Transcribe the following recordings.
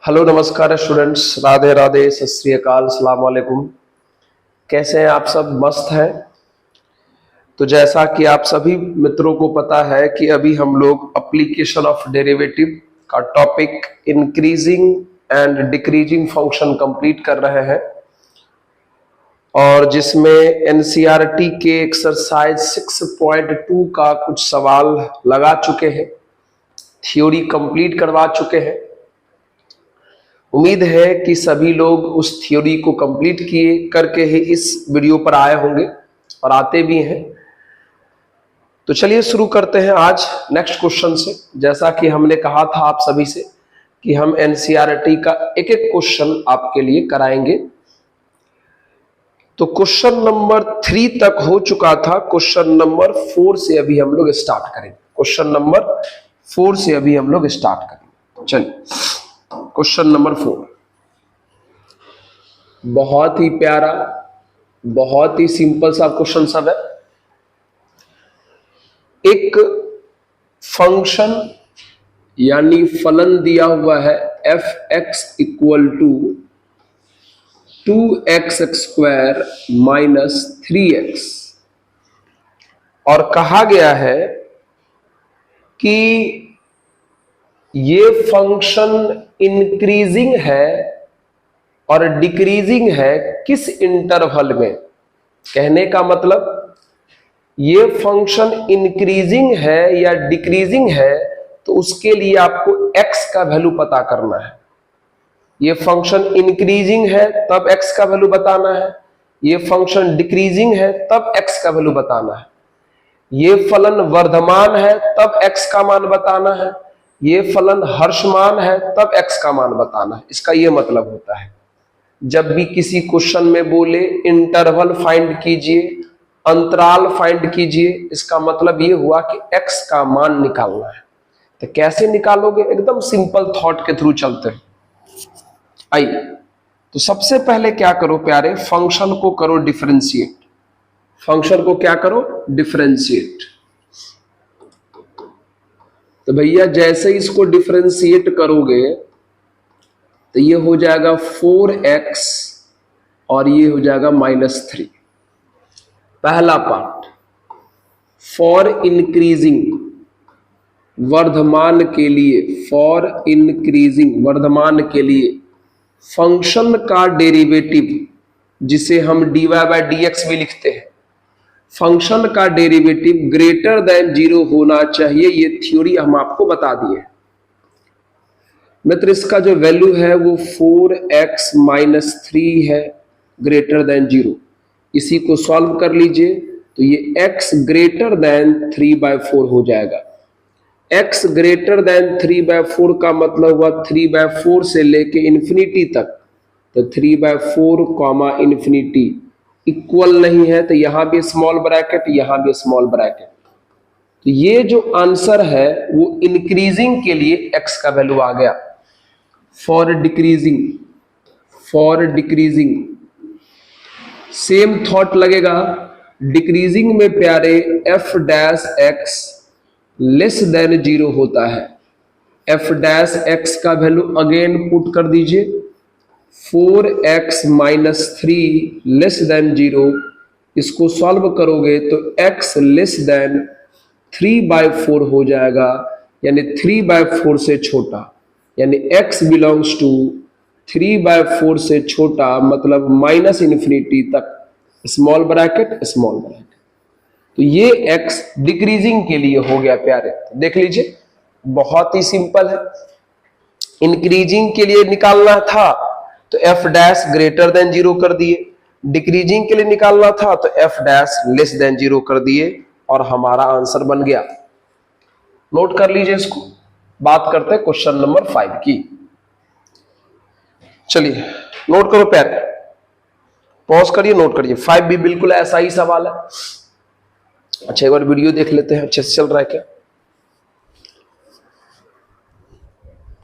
Hello नमस्कार students, Radhe Radhe, सत श्री अकाल, सलाम वालेकुम। कैसे हैं आप सब? मस्त हैं? तो जैसा कि आप सभी मित्रों को पता है कि अभी हम लोग एप्लीकेशन ऑफ डेरिवेटिव का topic increasing and decreasing function complete कर रहे हैं, और जिसमें एनसीईआरटी के एक्सरसाइज 6.2 का कुछ सवाल लगा चुके हैं, थ्योरी कंप्लीट करवा चुके हैं। उम्मीद है कि सभी लोग उस थ्योरी को कंप्लीट किए करके ही इस वीडियो पर आए होंगे और आते भी हैं। तो चलिए शुरू करते हैं आज नेक्स्ट क्वेश्चन से। जैसा कि हमने कहा था आप सभी से कि हम एनसीईआरटी का एक एक क्वेश्चन आपके लिए कराएंगे। तो क्वेश्चन नंबर 3 तक हो चुका था, क्वेश्चन नंबर 4 से अभी हम लोग स्टार्ट करेंगे। क्वेश्चन नंबर 4 से अभी हम लोग स्टार्ट करेंगे। चलिए क्वेश्चन नंबर 4 बहुत ही प्यारा, बहुत ही सिंपल सा क्वेश्चन सब है। एक फंक्शन यानी फलन दिया हुआ है F X equal to 2x square minus 3x, और कहा गया है कि ये फंक्शन इंक्रीजिंग है और डिक्रीजिंग है किस इंटरवल में। कहने का मतलब ये फंक्शन इंक्रीजिंग है या डिक्रीजिंग है, तो उसके लिए आपको x का वैल्यू पता करना है। ये फंक्शन इंक्रीजिंग है तब x का वैल्यू बताना है, ये फंक्शन डिक्रीजिंग है तब x का वैल्यू बताना है, ये फलन वर्धमान है तब x का मान बताना है, ये फलन हर्षमान है तब x का मान बताना है। इसका ये मतलब होता है जब भी किसी क्वेश्चन में बोले इंटरवल फाइंड कीजिए, अंतराल फाइंड कीजिए, इसका मतलब ये हुआ कि x का मान निकालना है। तो कैसे निकालोगे? एकदम सिंपल थॉट के थ्रू चलते हैं। आइए, तो सबसे पहले क्या करो प्यारे, फंक्शन को करो डिफरेंशिएट। फंक्शन को क्या करो? डिफरेंशिएट। तो भैया जैसे इसको डिफरेंशिएट करोगे तो ये हो जाएगा 4x और ये हो जाएगा -3। पहला पार्ट, फॉर इंक्रीजिंग वर्धमान के लिए, फॉर इंक्रीजिंग वर्धमान के लिए फंक्शन का डेरिवेटिव, जिसे हम dy बाय dx भी लिखते हैं, फंक्शन का डेरिवेटिव ग्रेटर देन 0 होना चाहिए। ये थ्योरी हम आपको बता दिए मित्र। इसका जो वैल्यू है वो 4x माइनस 3 है, ग्रेटर देन 0। इसी को सॉल्व कर लीजिए तो ये x ग्रेटर देन 3/4 हो जाएगा। x ग्रेटर देन 3/4 का मतलब हुआ 3/4 से लेके इन्फिनिटी तक। तो 3/4 कॉमा इन्फिनिटी इक्वल नहीं है, तो यहां भी स्मॉल ब्रैकेट, यहां भी स्मॉल ब्रैकेट। तो ये जो आंसर है वो इंक्रीजिंग के लिए x का वैल्यू आ गया। For decreasing, for decreasing same thought लगेगा। डिक्रीजिंग में प्यारे f dash x less than 0 होता है। f डैश x का वैल्यू अगेन पुट कर दीजिए, 4x माइनस 3 लेस देन 0। इसको सॉल्व करोगे तो x लेस देन 3/4 हो जाएगा, यानी 3/4 से छोटा, यानी x बिलोंग्स टू 3/4 से छोटा, मतलब माइनस इन्फिनिटी तक, स्मॉल ब्रैकेट स्मॉल ब्रैकेट। तो ये x डिक्रीजिंग के लिए हो गया प्यारे। देख लीजिए बहुत ही सिंपल है। इंक्रीजिंग के लिए निकालना था तो f डैश ग्रेटर देन 0 कर दिए, डिक्रीजिंग के लिए निकालना था तो f डैश लेस देन 0 कर दिए, और हमारा आंसर बन गया। नोट कर लीजिए इसको। बात करते हैं क्वेश्चन नंबर 5 की। चलिए नोट करो प्यारे, पॉज करिए, नोट करिए। 5 भी बिल्कुल ऐसा ही सवाल है। अच्छा एक बार वीडियो देख लेते हैं, अच्छे से चल रहा है क्या?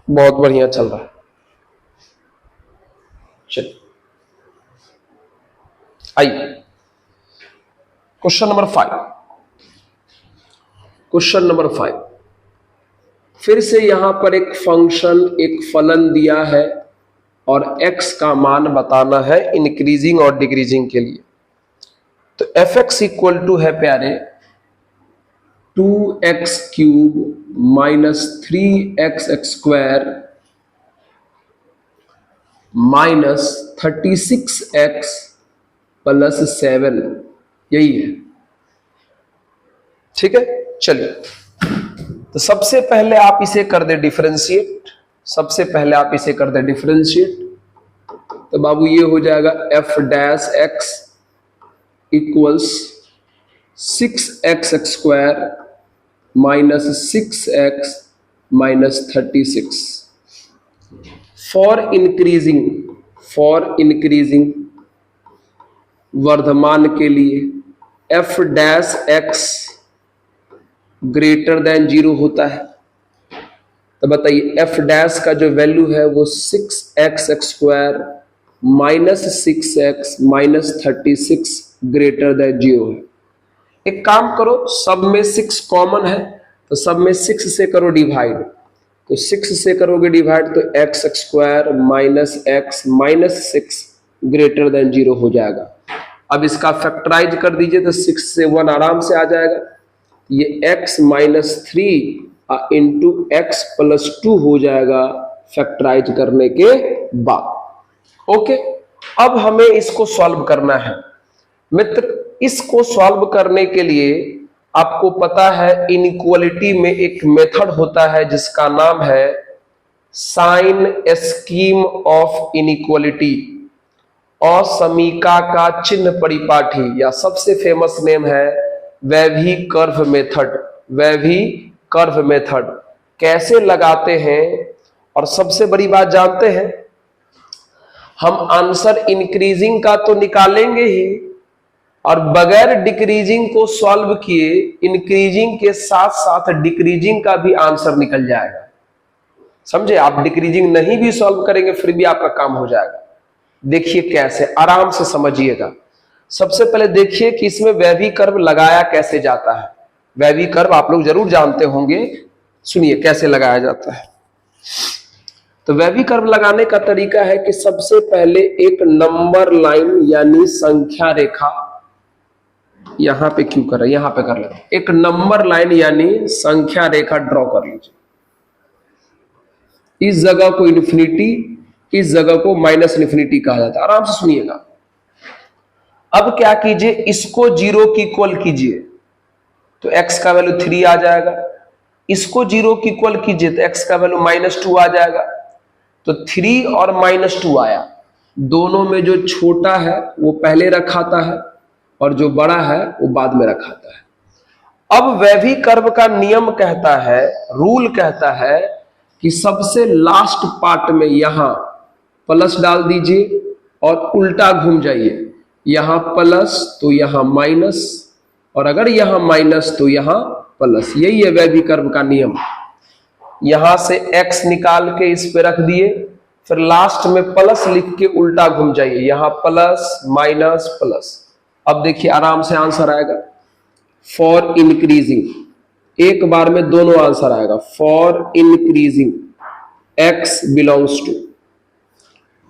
बहुत बढ़िया चल रहा है। चलिए आइए क्वेश्चन नंबर 5। क्वेश्चन नंबर 5, फिर से यहां पर एक फंक्शन, एक फलन दिया है और x का मान बताना है इंक्रीजिंग और डिक्रीजिंग के लिए। तो fx इक्वल टू है प्यारे 2x cube minus 3x square minus 36x plus 7, यही है। ठीक है, चलिए तो सबसे पहले आप इसे कर दे डिफरेंशिएट, सबसे पहले आप इसे कर दे डिफरेंशिएट। तो बाबू ये हो जाएगा f dash x equals 6x square minus 6x minus 36। For increasing वर्धमान के लिए f dash x greater than 0 होता है। तो बताइए f डैश का जो वैल्यू है वो 6x square minus 6x minus 36 greater than 0 है। एक काम करो, सब में 6 कॉमन है तो सब में 6 से करो डिवाइड। तो 6 से करोगे डिवाइड तो x square minus x minus 6 greater than 0 हो जाएगा। अब इसका फैक्टराइज कर दीजिए तो 6 से 1 आराम से आ जाएगा। ये x minus 3 into x plus 2 हो जाएगा फैक्टराइज करने के बाद। ओके, अब हमें इसको सॉल्व करना है मित्र। इसको सॉल्व करने के लिए आपको पता है इनइक्वालिटी में एक मेथड होता है जिसका नाम है साइन स्कीम ऑफ इनइक्वालिटी, असमीका का चिन्ह परिपाठी, या सबसे फेमस नेम है wavy curve method. Wavy curve method कैसे लगाते हैं, और सबसे बड़ी बात जानते हैं, हम आंसर इंक्रीजिंग का तो निकालेंगे ही, और बगैर डिक्रीजिंग को सॉल्व किए इंक्रीजिंग के साथ साथ डिक्रीजिंग का भी आंसर निकल जाएगा। समझे? आप डिक्रीजिंग नहीं भी सॉल्व करेंगे फिर भी आपका काम हो जाएगा। देखिए कैसे, आराम से समझिएगा। सबसे पहले देखिए कि इसमें वेवी कर्व लगाया कैसे जाता है। वेवी कर्व आप लोग जरूर जानते होंगे, सुनिए कैसे लगाया जाता है। तो वेवी कर्व लगाने का तरीका है कि सबसे पहले एक नंबर लाइन यानी संख्या रेखा, यहां पे क्यों कर रहे हैं, यहां पे कर लेते। एक नंबर लाइन यानी संख्या रेखा ड्रॉ कर लीजिए। इस जगह को इन्फिनिटी, इस जगह को माइनस इन्फिनिटी कहा जाता है। आराम से सुनिएगा। अब क्या कीजिए, इसको 0 की इक्वल कीजिए तो x का वैल्यू 3 आ जाएगा। इसको 0 की इक्वल कीजिए तो x का वैल्यू -2 आ जाएगा। तो 3 और -2 आया, दोनों में जो छोटा है वो पहले रखाता है और जो बड़ा है वो बाद में रखाता है। अब वेवी कर्व का नियम कहता है, रूल कहता है कि सबसे लास्ट पार्ट में यहां प्लस डाल दीजिए और उल्टा घूम जाइए। यहां प्लस तो यहां माइनस, और अगर यहां माइनस तो यहां प्लस। यही है वेवी कर्व का नियम। यहां से x निकाल के इस पे रख दिए, फिर लास्ट में प्लस लिख के उल्टा घूम जाइए। यहां प्लस माइनस प्लस। अब देखिए आराम से आंसर आएगा। फॉर इंक्रीजिंग, एक बार में दोनों आंसर आएगा। For increasing x belongs to.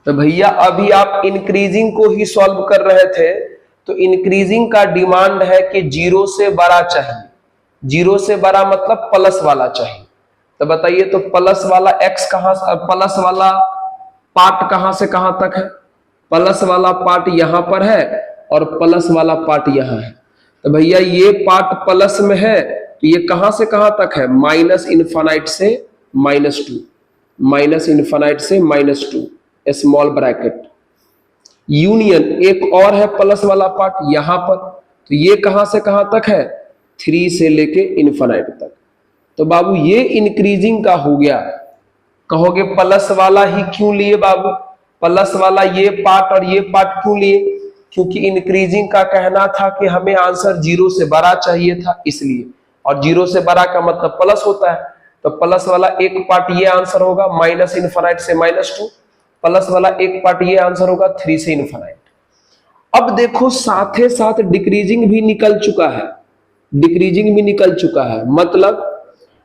तो भैया अभी आप इंक्रीजिंग को ही सॉल्व कर रहे थे, तो इंक्रीजिंग का डिमांड है कि 0 से बड़ा चाहिए। 0 से बड़ा मतलब प्लस वाला चाहिए। तो बताइए, तो प्लस वाला x कहां, प्लस वाला पार्ट कहां से कहां तक है? प्लस वाला पार्ट यहां पर है और प्लस वाला पार्ट यहां है। तो भैया ये पार्ट प्लस में है तो ये कहां से कहां तक है? माइनस इनफाइनाइट से -2, माइनस इनफाइनाइट से -2 स्मॉल ब्रैकेट। यूनियन एक और है प्लस वाला पार्ट यहां पर, तो ये कहां से कहां तक है? 3 से लेके इनफाइनाइट तक। तो बाबू ये इंक्रीजिंग का हो गया। कहोगे प्लस वाला ही क्यों लिए बाबू? प्लस वाला ये पार्ट और ये पार्ट क्यों लिए? क्योंकि इंक्रीजिंग का कहना था कि हमें आंसर 0 से बड़ा चाहिए था, इसलिए। और 0 से बड़ा का मतलब प्लस होता है, तो प्लस वाला एक पार्ट ये आंसर होगा माइनस इनफाइनाइट से -2, प्लस वाला एक पार्ट ये आंसर होगा 3 से इनफाइनाइट। अब देखो साथ ही साथ डिक्रीजिंग भी निकल चुका है, डिक्रीजिंग भी निकल चुका है। मतलब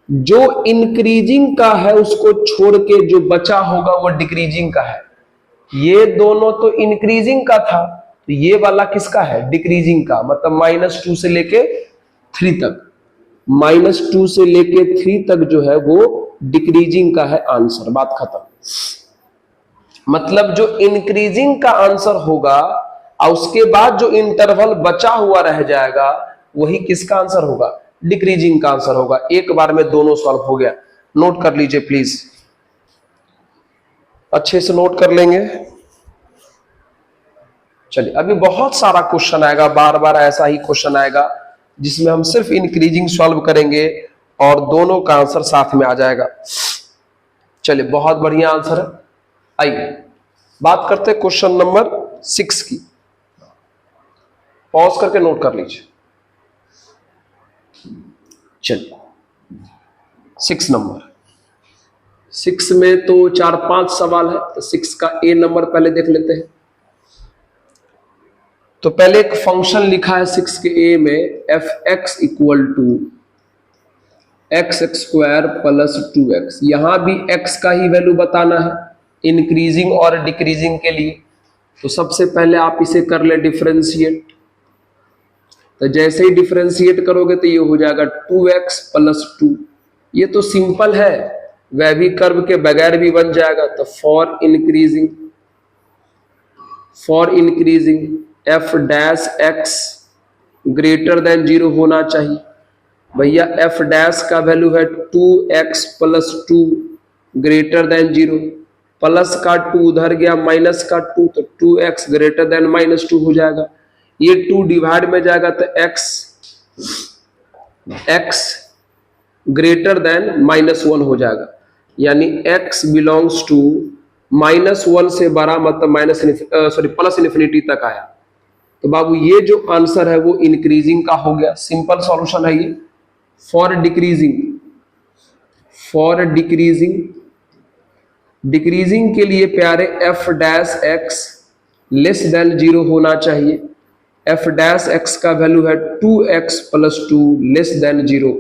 जो इंक्रीजिंग का है उसको छोड़ के जो बचा होगा वो डिक्रीजिंग का है। ये दोनों तो इंक्रीजिंग का था, तो ये वाला किसका है? डिक्रीजिंग का, मतलब -2 से लेके 3 तक, -2 से लेके 3 तक जो है वो डिक्रीजिंग का है आंसर। बात खत्म। मतलब जो इंक्रीजिंग का आंसर होगा और उसके बाद जो इंटरवल बचा हुआ रह जाएगा वही किसका आंसर होगा? डिक्रीजिंग का आंसर होगा। एक बार में दोनों सॉल्व हो गया। नोट कर लीजिए प्लीज, अच्छे से नोट कर लेंगे। चलिए, अभी बहुत सारा क्वेश्चन आएगा, बार बार ऐसा ही क्वेश्चन आएगा जिसमें हम सिर्फ इंक्रीजिंग सॉल्व करेंगे और दोनों का आंसर साथ में आ जाएगा। चलिए, बहुत बढ़िया आंसर है। आइए बात करते हैं क्वेश्चन नंबर 6 की। पॉज करके नोट कर लीजिए। चलिए, 6 नंबर, 6 में तो 4-5 सवाल है, तो 6 का ए नंबर पहले देख लेते हैं। तो पहले एक फंक्शन लिखा है 6 के ए में, f(x) = x² + 2x। यहां भी x का ही वैल्यू बताना है इंक्रीजिंग और डिक्रीजिंग के लिए। तो सबसे पहले आप इसे कर ले डिफरेंशिएट। तो जैसे ही डिफरेंशिएट करोगे तो ये हो जाएगा 2x + 2। ये तो सिंपल है, वह भी कर्व के बगैर भी बन जाएगा। तो फॉर इंक्रीजिंग f'(x) > 0 होना चाहिए। भैया f' का वैल्यू है 2x + 2 > 0। प्लस का 2 उधर गया, माइनस का 2, तो 2x > -2 हो जाएगा। ये 2 डिवाइड में जाएगा तो x (-1) हो जाएगा। यानी x बिलोंग्स टू -1 से बड़ा, मतलब +∞ तक आया। तो बाबू ये जो आंसर है वो इंक्रीजिंग का हो गया। सिंपल सॉल्यूशन है ये। फॉर डिक्रीजिंग के लिए प्यारे f'(x) < 0 होना चाहिए। f'(x) का वैल्यू है 2x + 2 < 0।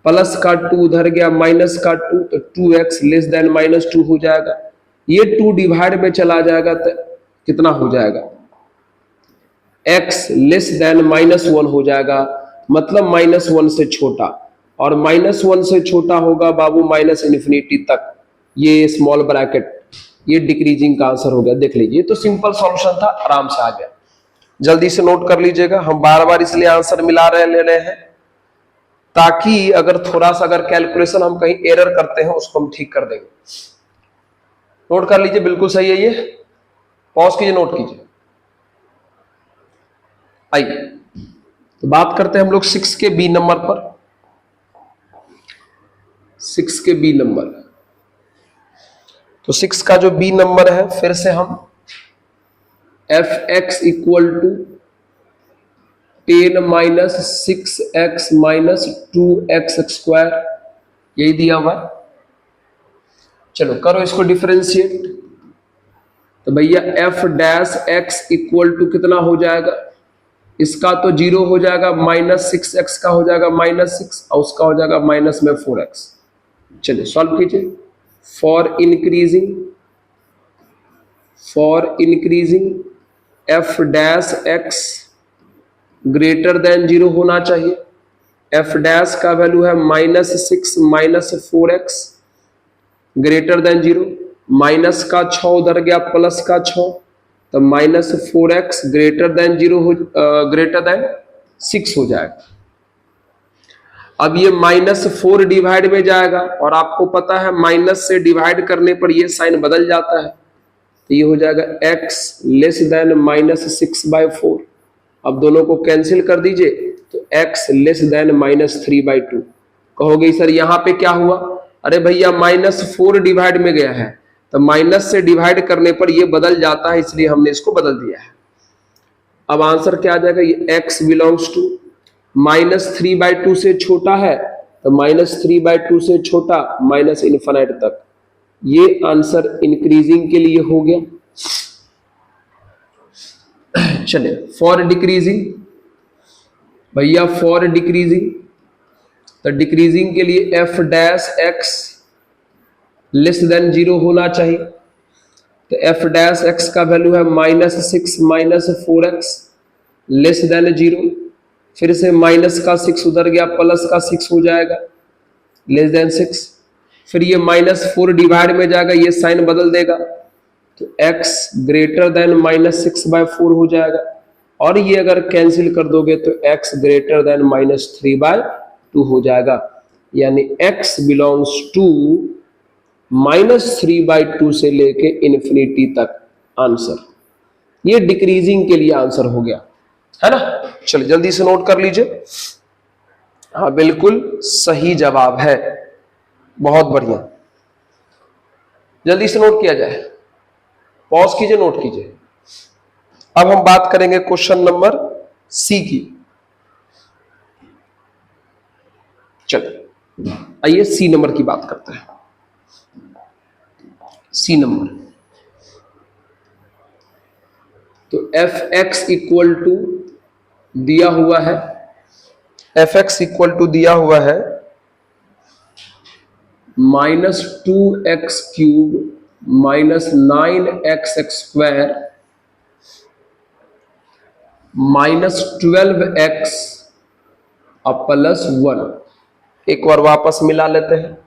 प्लस का 2 उधर गया, माइनस का 2, तो 2x < -2 हो जाएगा। ये 2 डिवाइड में चला जाएगा तो कितना हो जाएगा? x < -1 हो जाएगा, मतलब -1 से छोटा। और -1 से छोटा होगा बाबू -∞ तक, ये स्मॉल ब्रैकेट, ये डिक्रीजिंग का आंसर हो गया। देख लीजिए, तो सिंपल सॉल्यूशन था, आराम से आ गया। जल्दी से नोट कर लीजिएगा। हम बार बार इसलिए आंसर ले रहे हैं ताकि अगर थोड़ा सा अगर कैलकुलेशन हम कहीं एरर करते हैं उसको हम ठीक कर देंगे। नोट कर लीजिए, बिल्कुल सही है ये। पॉज कीजिए, नोट कीजिए। आइए तो बात करते हैं हम लोग 6 के बी नंबर पर। 6 के बी नंबर, तो 6 का जो बी नंबर है, फिर से हम f(x) = 10 - 6x - 2x², यही दिया हुआ है। चलो करो इसको डिफरेंशिएट। तो भैया f'(x) = कितना हो जाएगा? इसका तो 0 हो जाएगा, -6x का हो जाएगा -6 और उसका हो जाएगा -4x। चलिए सॉल्व कीजिए। फॉर इंक्रीजिंग f'(x) > 0 होना चाहिए। f' का वैल्यू है -6 - 4x > 0। माइनस का 6 उधर गया, प्लस का 6, तो -4x < 6 हो जाएगा। अब ये -4 डिवाइड में जाएगा और आपको पता है माइनस से डिवाइड करने पर ये साइन बदल जाता है। तो ये हो जाएगा x < -6/4। अब दोनों को कैंसिल कर दीजिए तो x < -3/2। कहोगे सर यहाँ पे क्या हुआ? अरे भैया -4 डिवाइड में गया है, तो माइनस से डिवाइड करने पर ये बदल जाता है, इसलिए हमने इसको बदल दिया है। अब आंसर क्या आ जाएगा? ये x बिलोंग्स टू -3/2 से छोटा है, तो -3/2 से छोटा ∞ तक। ये आंसर इंक्रीजिंग के लिए हो गया। चलिए फॉर डिक्रीजिंग, भैया फॉर डिक्रीजिंग तो डिक्रीजिंग के लिए f dash x less than 0 होना चाहिए। तो एफ डैश एक्स का वैल्यू है -6 - 4x लेस देन 0। फिर से माइनस का 6 उधर गया, प्लस का 6 हो जाएगा लेस देन 6। फिर ये -4 डिवाइड में जाएगा, ये साइन बदल देगा तो x ग्रेटर देन -6/4 हो जाएगा। और ये अगर कैंसिल कर दोगे तो x ग्रेटर देन -3/2 हो जाएगा। यानी x बिलोंग्स टू -3/2 से लेके इन्फिनिटी तक आंसर। ये डिक्रीजिंग के लिए आंसर हो गया, है ना। चलिए जल्दी से नोट कर लीजिए। हाँ बिल्कुल सही जवाब है, बहुत बढ़िया। जल्दी से नोट किया जाए, पॉज कीजिए, नोट कीजिए। अब हम बात करेंगे क्वेश्चन नंबर सी की। चलिए आइए सी नंबर की बात करते हैं। सी नंबर तो एफ एक्स इक्वल टू दिया हुआ है, एफ एक्स इक्वल टू दिया हुआ है -2x क्यूब -9xx² -12x अब +1। एक बार वापस मिला लेते हैं।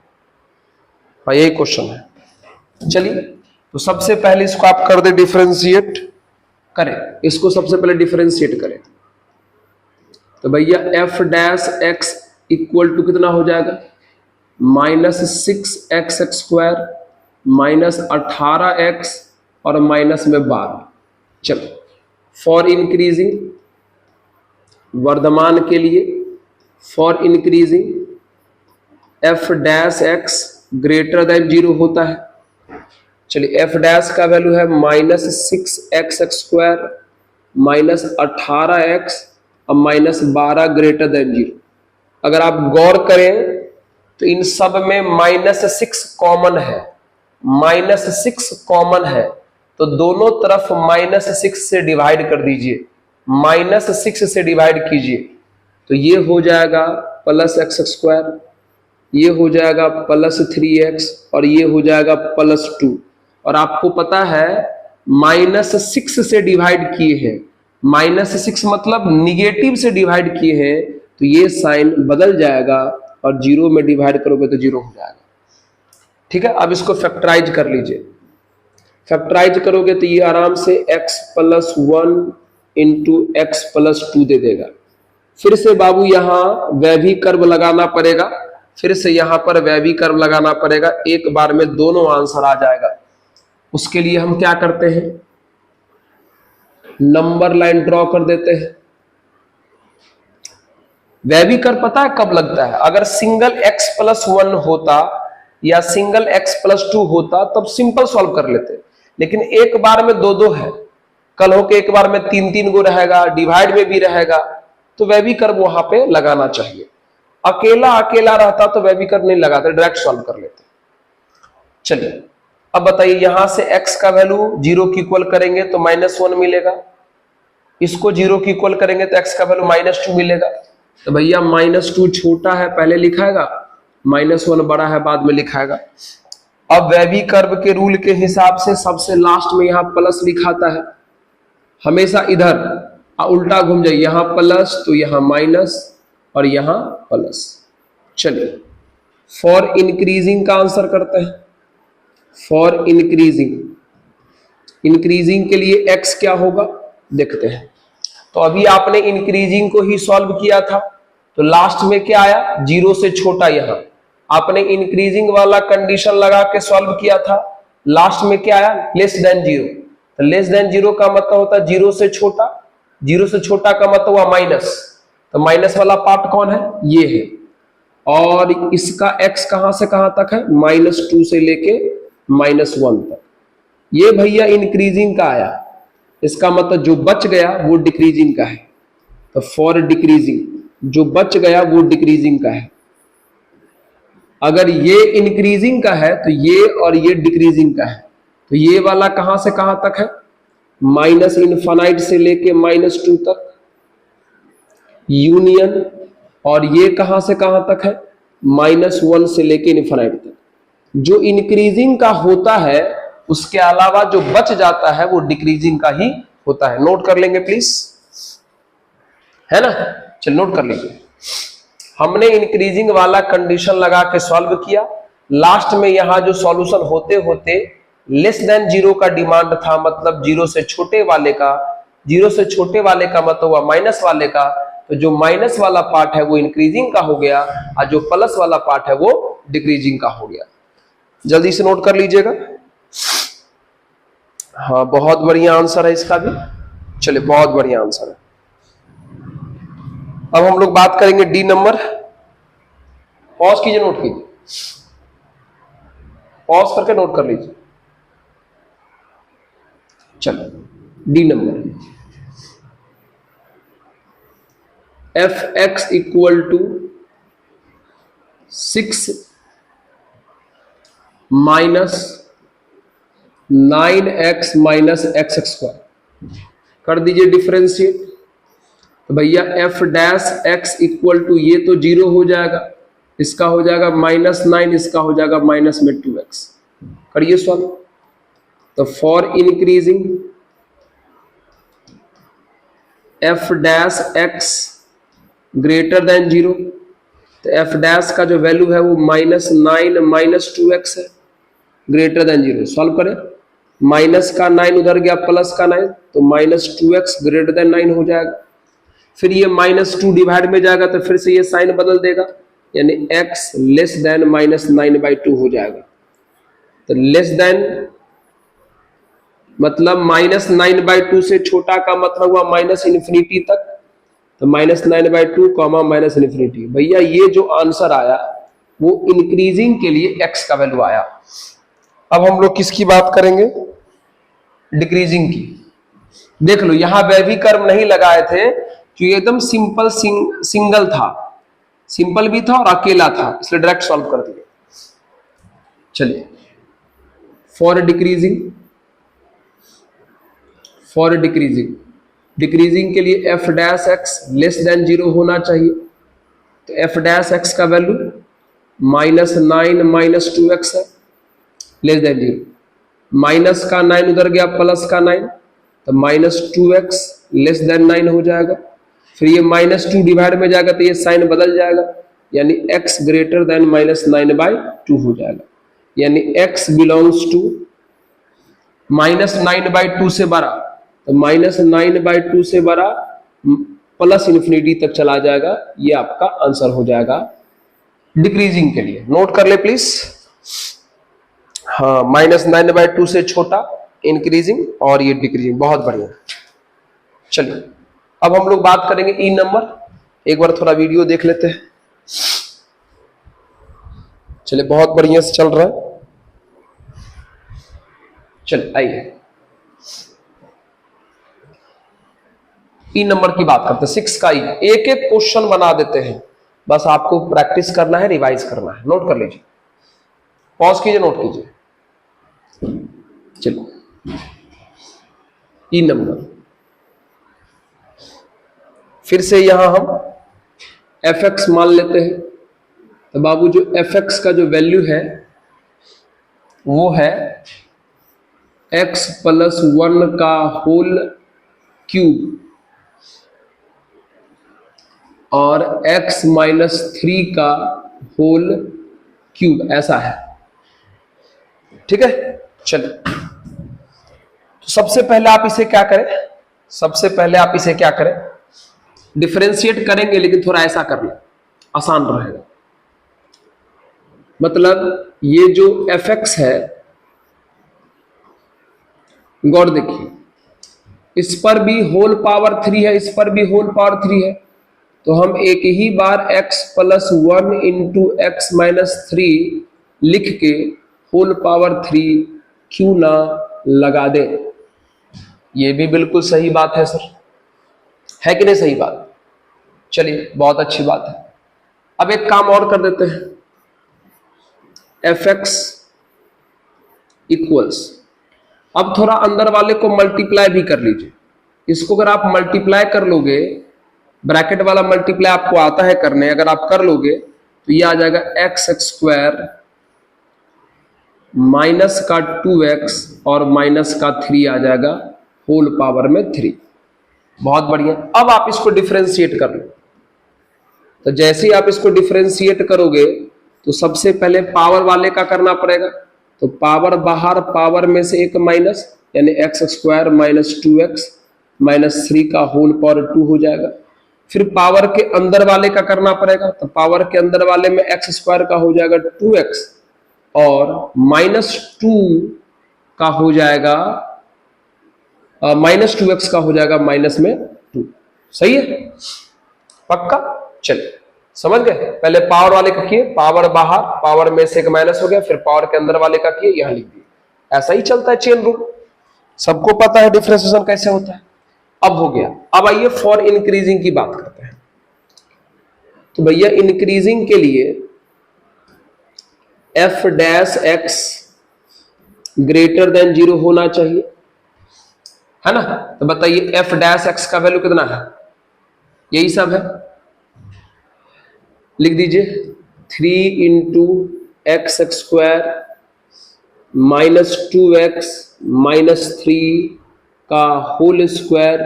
हाँ यही क्वेश्चन है। चलिए तो सबसे पहले इसको आप कर दे डिफरेंशिएट करें, इसको सबसे पहले डिफरेंशिएट करें। तो भैया F dash X equal to कितना हो जाएगा -6xx² -18x और -12। चलो फॉर इंक्रीजिंग, वर्धमान के लिए for increasing F dash x greater than 0 होता है। चलिए एफ डैश का वैल्यू है -6xx² -18x और -12 ग्रेटर देन 0। अगर आप गौर करें तो इन सब में -6 कॉमन है, -6 कॉमन है तो दोनों तरफ -6 से डिवाइड कर दीजिए, -6 से डिवाइड कीजिए तो ये हो जाएगा +x², ये हो जाएगा +3x और ये हो जाएगा +2। और आपको पता है -6 से डिवाइड किए हैं, -6 मतलब निगेटिव से डिवाइड किए हैं तो ये साइन बदल जाएगा और 0 में डिवाइड करोगे तो 0 हो जाएगा। ठीक है, अब इसको फैक्टराइज कर लीजिए। फैक्टराइज करोगे तो ये आराम से x +1 × x +2 दे देगा। फिर से बाबू यहां वैभी कर्व लगाना पड़ेगा, फिर से यहां पर वैभी कर्व लगाना पड़ेगा, एक बार में दोनों आंसर आ जाएगा। उसके लिए हम क्या करते हैं, नंबर लाइन ड्रॉ कर देते हैं। वैभी कर्व पता है कब लगता है, अगर सिंगल x +1 होता या सिंगल x +2 होता तब सिंपल सॉल्व कर लेते, लेकिन एक बार में दो है, कल हो के एक बार में 3 गो रहेगा, डिवाइड में भी रहेगा, तो वैभी कर्व वहां पे लगाना चाहिए। अकेला अकेला रहता तो वैभी कर्व नहीं लगाते, डायरेक्ट सॉल्व कर लेते। चलिए अब बताइए, यहां से x का वैल्यू 0 की इक्वल करेंगे तो -1 मिलेगा, इसको 0 की इक्वल करेंगे तो x का वैल्यू -2 मिलेगा। तो भैया -2 छोटा है पहले लिखाएगा, -1 बड़ा है बाद में लिखाएगा। अब वैभी कर्व के रूल के हिसाब से सबसे लास्ट में यहां प्लस लिखाता है, हमेशा इधर उल्टा घूम जाइए, यहां प्लस तो यहां माइनस और यहां प्लस। चलिए फॉर इंक्रीजिंग का आंसर करते हैं। फॉर इंक्रीजिंग, इंक्रीजिंग के लिए x क्या होगा देखते हैं। तो अभी आपने इंक्रीजिंग को ही सॉल्व किया था तो लास्ट में क्या आया, 0 से छोटा। यहां आपने इंक्रीजिंग वाला कंडीशन लगा के सॉल्व किया था, लास्ट में क्या आया, लेस देन 0। तो लेस देन 0 का मतलब होता है 0 से छोटा, 0 से छोटा का मतलब हुआ माइनस, तो माइनस वाला पार्ट कौन है, ये है। और इसका x कहां से कहां तक है, -2 से लेके -1 तक। ये भैया इंक्रीजिंग का आया, इसका मतलब जो बच गया वो डिक्रीजिंग का है। तो फॉर डिक्रीजिंग, जो बच गया वो डिक्रीजिंग का है। अगर ये इंक्रीजिंग का है तो ये और ये डिक्रीजिंग का है। तो ये वाला कहां से कहां तक है, -∞ से लेके -2 तक यूनियन, और ये कहां से कहां तक है, -1 से लेके इनफाइनाइट तक। जो इंक्रीजिंग का होता है उसके अलावा जो बच जाता है वो डिक्रीजिंग का ही होता है। नोट कर लेंगे प्लीज, है ना। चल नोट कर लीजिए। हमने इंक्रीजिंग वाला कंडीशन लगा के सॉल्व किया। लास्ट में यहां जो सॉल्यूशन होते होते लेस देन 0 का डिमांड था, मतलब 0 से छोटे वाले का। 0 से छोटे वाले का मतलब हुआ माइनस वाले का। तो जो माइनस वाला पार्ट है वो इंक्रीजिंग का हो गया और जो प्लस वाला पार्ट है वो डिक्रीजिंग का हो गया। जल्दी से नोट कर लीजिएगा। हाँ, बहुत बढ़िया आंसर है इसका भी। चलिए, बहुत बढ़िया आंसर है। अब हम लोग बात करेंगे डी नंबर। पॉज कीजिए, नोट कीजिए, पॉज करके नोट कर लीजिए। चलो, D number. F X equal to 6 minus 9x minus X square कर दीजिए डिफरेंशिएट। तो भैया F dash X equal to, ये तो 0 हो जाएगा, इसका हो जाएगा -9, इसका हो जाएगा माइनस में 2x। करिए सॉल्व। तो for increasing F dash x greater than 0, तो एफ डैश का जो वैल्यू है वो -9 माइनस 2x है, ग्रेटर देन 0। सॉल्व करें। माइनस का 9 उधर गया, प्लस का 9, तो -2x ग्रेटर देन 9 हो जाएगा। फिर ये -2 डिवाइड में जाएगा तो फिर से ये साइन बदल देगा, यानी x लेस देन -9/2 हो जाएगा। तो लेस देन मतलब -9/2 से छोटा का मतलब हुआ -∞ तक, तो -9/2 -∞। भैया ये जो आंसर आया वो इंक्रीजिंग के लिए x का वैल्यू आया। अब हम लोग किसकी बात करेंगे? डिक्रीजिंग की। देख लो, यहां वेवी कर्व नहीं लगाए थे क्योंकि एकदम सिंपल सिंगल था, सिंपल भी था और अकेला था, इसलिए डायरेक्ट सॉल्व कर दिया। चलिए, फॉर डिक्रीजिंग के लिए f dash x less than 0 होना चाहिए। तो एफ डैश एक्स का वैल्यू -9 माइनस 2x है, लेस देन 0। माइनस का 9 उधर गया, प्लस का 9, तो -2x लेस देन 9 हो जाएगा। फिर ये -2 डिवाइड में जाएगा तो ये साइन बदल जाएगा, यानी x ग्रेटर देन -9/2 हो जाएगा। यानी x बिलोंग्स टू -9/2 से बड़ा, तो -9/2 से बड़ा +∞ तक चला जाएगा। ये आपका आंसर हो जाएगा डिक्रीजिंग के लिए। नोट कर ले प्लीज। हाँ, -9/2 से छोटा इंक्रीजिंग और ये डिक्रीजिंग। बहुत बढ़िया। चलिए, अब हम लोग बात करेंगे ई नंबर। एक बार थोड़ा वीडियो देख लेते हैं। चलिए, बहुत बढ़िया से चल रहा है। चलिए आइए ई नंबर की बात करते हैं। 6 का ई। एक एक क्वेश्चन बना देते हैं, बस आपको प्रैक्टिस करना है, रिवाइज करना है। नोट कर लीजिए, पॉज कीजिए, नोट कीजिए। चलिए, ई नंबर। फिर से यहां हम fx मान लेते हैं। तो बाबू जो fx का जो वैल्यू है वो है x + 1 का होल क्यूब और x - 3 का होल क्यूब, ऐसा है। ठीक है। चलिए, तो सबसे पहले आप इसे क्या करें? डिफरेंशिएट करेंगे, लेकिन थोड़ा ऐसा करना आसान रहेगा। मतलब ये जो fx है, गौर देखिए, इस पर भी होल पावर 3 है, इस पर भी होल पावर 3 है। तो हम एक ही बार x + 1 × x - 3 लिख के होल पावर 3 क्यों ना लगा दे? ये भी बिल्कुल सही बात है सर, है कि नहीं सही बात? चलिए, बहुत अच्छी बात है। अब एक काम और कर देते हैं। fx इक्वल्स, अब थोड़ा अंदर वाले को मल्टीप्लाई भी कर लीजिए। इसको अगर आप मल्टीप्लाई कर लोगे, ब्रैकेट वाला मल्टीप्लाई आपको आता है करने, अगर आप कर लोगे तो ये आ जाएगा एक्स स्क्वायर माइनस का 2x और माइनस का 3 आ जाएगा होल पावर में 3। बहुत बढ़िया। अब आप इसको डिफरेंशिएट कर लो। तो जैसे ही आप इसको डिफरेंशिएट करोगे तो सबसे पहले पावर वाले का करना पड़ेगा। तो पावर बाहर, पावर में से एक माइनस, यानी x square minus 2x minus 3 का होल पावर 2 हो जाएगा। फिर पावर के अंदर वाले का करना पड़ेगा। तो पावर के अंदर वाले में एक्स स्क्वायर का हो जाएगा 2x और माइनस 2 का हो जाएगा माइनस 2x का हो जाएगा माइनस में 2। सही है? पक्का? चलिए समझ गए। पहले पावर वाले का किए, पावर बाहर, पावर में से एक माइनस हो गया, फिर पावर के अंदर वाले का किए, यहां लिख दिए। ऐसा ही चलता है चेन रूल, सबको पता है डिफरेंशिएशन कैसे होता है। अब हो गया। अब आइए फॉर इंक्रीजिंग की बात करते हैं। तो भैया इंक्रीजिंग के लिए f dash x greater than 0 होना चाहिए, है ना। तो बताइए एफ डैश एक्स का वैल्यू कितना है? यही सब है, लिख दीजिए 3 into x square minus 2x minus 3 का whole square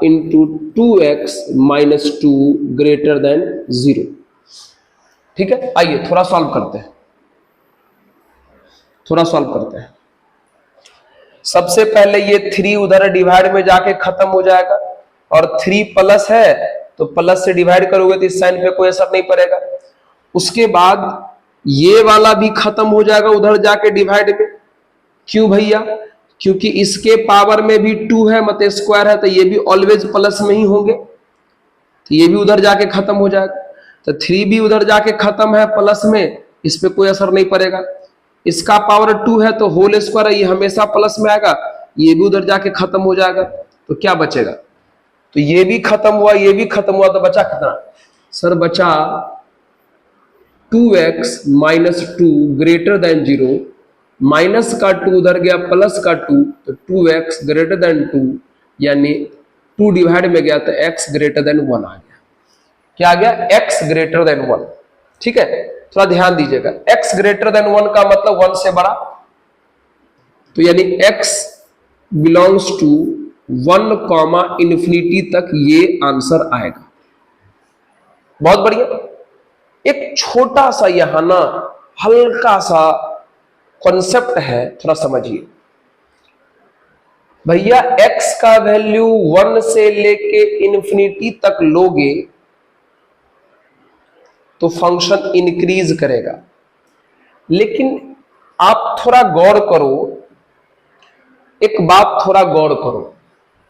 into 2x minus 2 greater than 0। ठीक है, आइए थोड़ा सॉल्व करते हैं, सबसे पहले ये 3 उधर डिवाइड में जाके खत्म हो जाएगा और 3 प्लस है तो प्लस से डिवाइड करोगे तो इस साइन पे कोई असर नहीं पड़ेगा। उसके बाद ये वाला भी खत्म हो जाएगा उधर जाके डिवाइड में। क्यों भैया? क्योंकि इसके पावर में भी 2 है, मतलब स्क्वायर है, तो ये भी ऑलवेज प्लस में ही होंगे, तो ये भी उधर जाके खत्म हो जाएगा। तो 3 भी उधर जाके खत्म है प्लस में, इस पे कोई असर नहीं पड़ेगा। इसका पावर 2 है तो होल स्क्वायर है, ये हमेशा प्लस में आएगा, ये भी उधर जाके खत्म हो जाएगा। तो क्या बचेगा? तो ये भी खत्म हुआ, ये भी खत्म हुआ, तो बचा कितना? सर बचा 2x minus 2 greater than 0, minus का 2 उधर गया प्लस का 2, तो 2x ग्रेटर देन 2, यानी 2 डिवाइड में गया तो x ग्रेटर देन 1 आ गया। क्या आ गया? x greater then 1। ठीक है, थोड़ा ध्यान दीजिएगा, x ग्रेटर देन 1 का मतलब 1 से बड़ा, तो यानी x belongs to 1 comma infinity तक ये आंसर आएगा। बहुत बढ़िया। एक छोटा सा यहां ना हल्का सा कॉन्सेप्ट है, थोड़ा समझिए भैया। x का वैल्यू 1 से लेके इन्फिनिटी तक लोगे तो फंक्शन इंक्रीज करेगा, लेकिन आप थोड़ा गौर करो, एक बात थोड़ा गौर करो,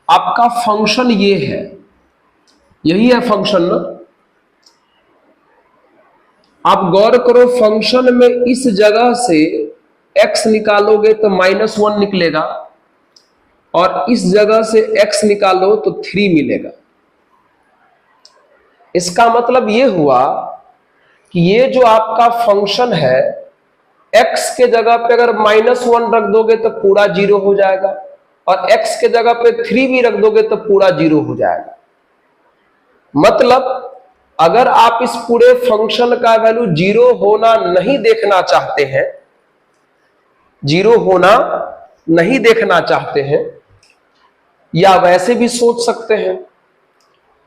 आपका फंक्शन ये है, यही है फंक्शन ना। आप गौर करो, फंक्शन में इस जगह से x निकालोगे तो -1 निकलेगा और इस जगह से x निकालो तो 3 मिलेगा। इसका मतलब ये हुआ कि ये जो आपका फंक्शन है, x के जगह पे अगर -1 रख दोगे तो पूरा 0 हो जाएगा और x के जगह पे 3 भी रख दोगे तो पूरा 0 हो जाएगा। मतलब अगर आप इस पूरे फंक्शन का वैल्यू 0 होना नहीं देखना चाहते हैं, 0 होना नहीं देखना चाहते हैं, या वैसे भी सोच सकते हैं,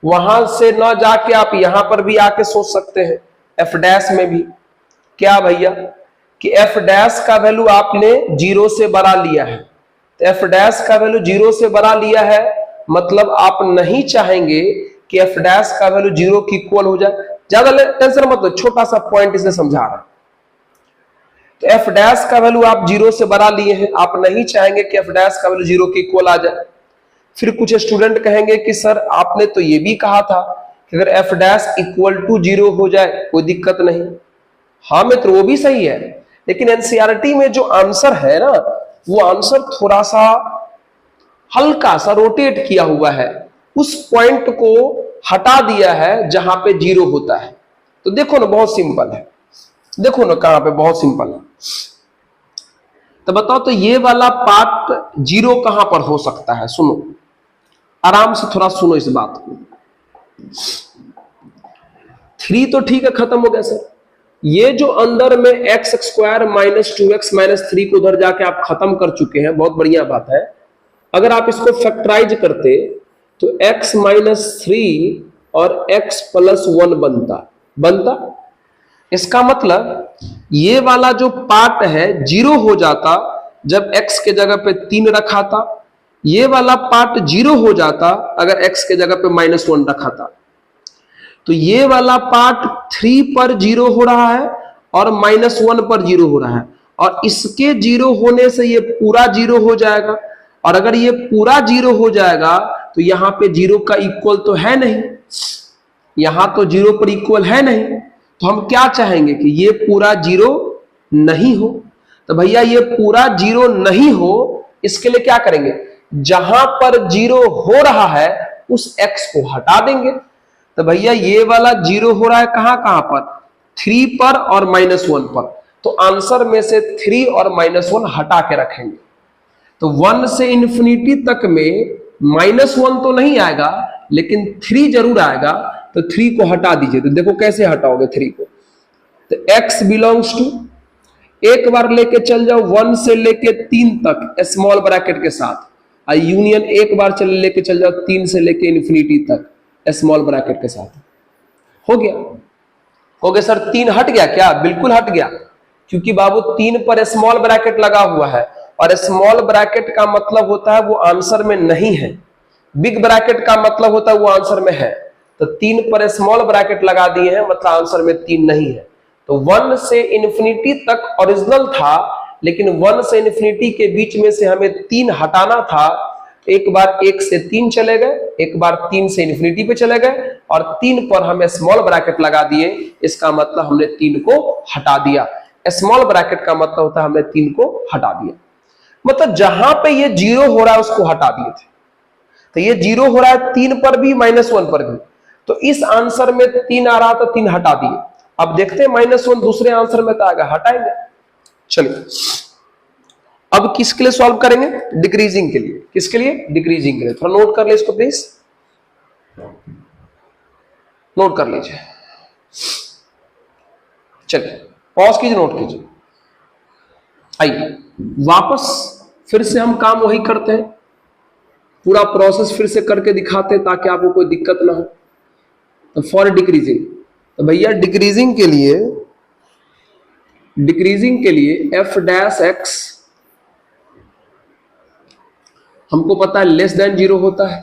वहां से ना जाके आप यहां पर भी आके सोच सकते हैं एफ डैश में भी। क्या भैया? कि एफ डैश का वैल्यू आपने 0 से बड़ा लिया है, तो एफ डैश का वैल्यू 0 से बड़ा लिया है, मतलब आप नहीं चाहेंगे कि एफ डैश का वैल्यू 0 की इक्वल हो जाए। ज्यादा टेंशन मत लो, छोटा सा पॉइंट इसे समझा रहा है। तो एफ डैश का वैल्यू आप 0 से बड़ा लिए हैं, आप नहीं चाहेंगे कि एफ डैश का वैल्यू 0 की इक्वल आ जाए। फिर कुछ स्टूडेंट कहेंगे कि सर आपने तो ये भी कहा था कि अगर एफ डैश इक्वल टू 0 हो जाए कोई दिक्कत नहीं। हाँ मित्र, वो भी सही है, लेकिन एनसीईआरटी में जो आंसर है ना, वो आंसर थोड़ा सा हल्का सा रोटेट किया हुआ है, उस पॉइंट को हटा दिया है जहां पे 0 होता है। तो देखो ना, बहुत सिंपल है, देखो ना कहां पे बहुत सिंपल है। तो बताओ, तो ये वाला पार्ट 0 कहां पर हो सकता है? सुनो आराम से, थोड़ा सुनो इस बात को। 3 तो ठीक है, खत्म हो गया सर। ये जो अंदर में x square minus 2x minus 3 को उधर जाके आप खत्म कर चुके हैं, बहुत बढ़िया बात है। अगर आप इसको फैक्टराइज करते तो x माइनस 3 और x प्लस 1 बनता। इसका मतलब ये वाला जो पार्ट है 0 हो जाता जब x के जगह पे 3 रखा था, ये वाला पार्ट 0 हो जाता अगर x के जगह पे -1 रखा था। तो ये वाला पार्ट 3 पर 0 हो रहा है और -1 पर 0 हो रहा है, और इसके 0 होने से ये पूरा 0 हो जाएगा। और अगर ये पूरा 0 हो जाएगा तो यहां पे 0 का इक्वल तो है नहीं, यहां तो 0 पर इक्वल है नहीं। तो हम क्या चाहेंगे कि ये पूरा 0 नहीं हो। तो भैया ये पूरा 0 नहीं हो, इसके लिए क्या करेंगे, जहां पर 0 हो रहा है उस x को हटा देंगे। तो भैया ये वाला 0 हो रहा है कहां कहां पर, 3 पर और -1 पर। तो आंसर में से 3 और -1 हटा के रखेंगे। तो 1 से इंफिनिटी तक में -1 तो नहीं आएगा, लेकिन 3 जरूर आएगा। तो 3 को हटा दीजिए। तो देखो कैसे हटाओगे 3 को। तो x बिलोंग्स टू, एक बार लेके चल जाओ 1 से लेके 3 तक स्मॉल ब्रैकेट के साथ, और यूनियन एक बार लेके चल जाओ 3 से लेके इंफिनिटी तक स्मॉल ब्रैकेट के साथ। हो गया सर। 3 हट गया क्या? बिल्कुल हट गया, क्योंकि बाबू 3 पर स्मॉल ब्रैकेट लगा हुआ है, और स्मॉल ब्रैकेट का मतलब होता है वो आंसर में नहीं है, बिग ब्रैकेट का मतलब होता है वो आंसर में है। तो 3 पर स्मॉल ब्रैकेट लगा दिए हैं, मतलब आंसर में 3 नहीं है। तो 1 से इंफिनिटी तक ओरिजिनल था, लेकिन 1 से इंफिनिटी के बीच में से हमें 3 हटाना था। एक बार 1 से 3 चले गए, एक बार 3 से इंफिनिटी पे चले गए, और 3 पर हमें स्मॉल ब्रैकेट लगा दिए। इसका मतलब हमने 3 को हटा दिया। स्मॉल ब्रैकेट का मतलब होता है हमने 3 को हटा दिया, मतलब जहां पे ये 0 हो रहा है उसको हटा दिए थे। तो ये 0 हो रहा है 3 पर भी -1 पर भी, तो इस आंसर में 3 आ रहा था, 3 हटा दिए। अब देखते हैं -1 दूसरे आंसर में तो आएगा, हटाएंगे। चलिए अब किसके लिए सॉल्व करेंगे, डिक्रीजिंग के लिए। किसके लिए? डिक्रीजिंग के लिए। थोड़ा नोट कर ले इसको प्लीज, नोट कर लीजिए। चलिए पॉज कीजिए, नोट कीजिए। आइए वापस फिर से हम काम वही करते हैं, पूरा प्रोसेस फिर से करके दिखाते हैं ताकि आपको कोई दिक्कत ना हो। तो फॉर डिक्रीजिंग, तो भैया डिक्रीजिंग के लिए f डैश x हमको पता है लेस देन 0 होता है।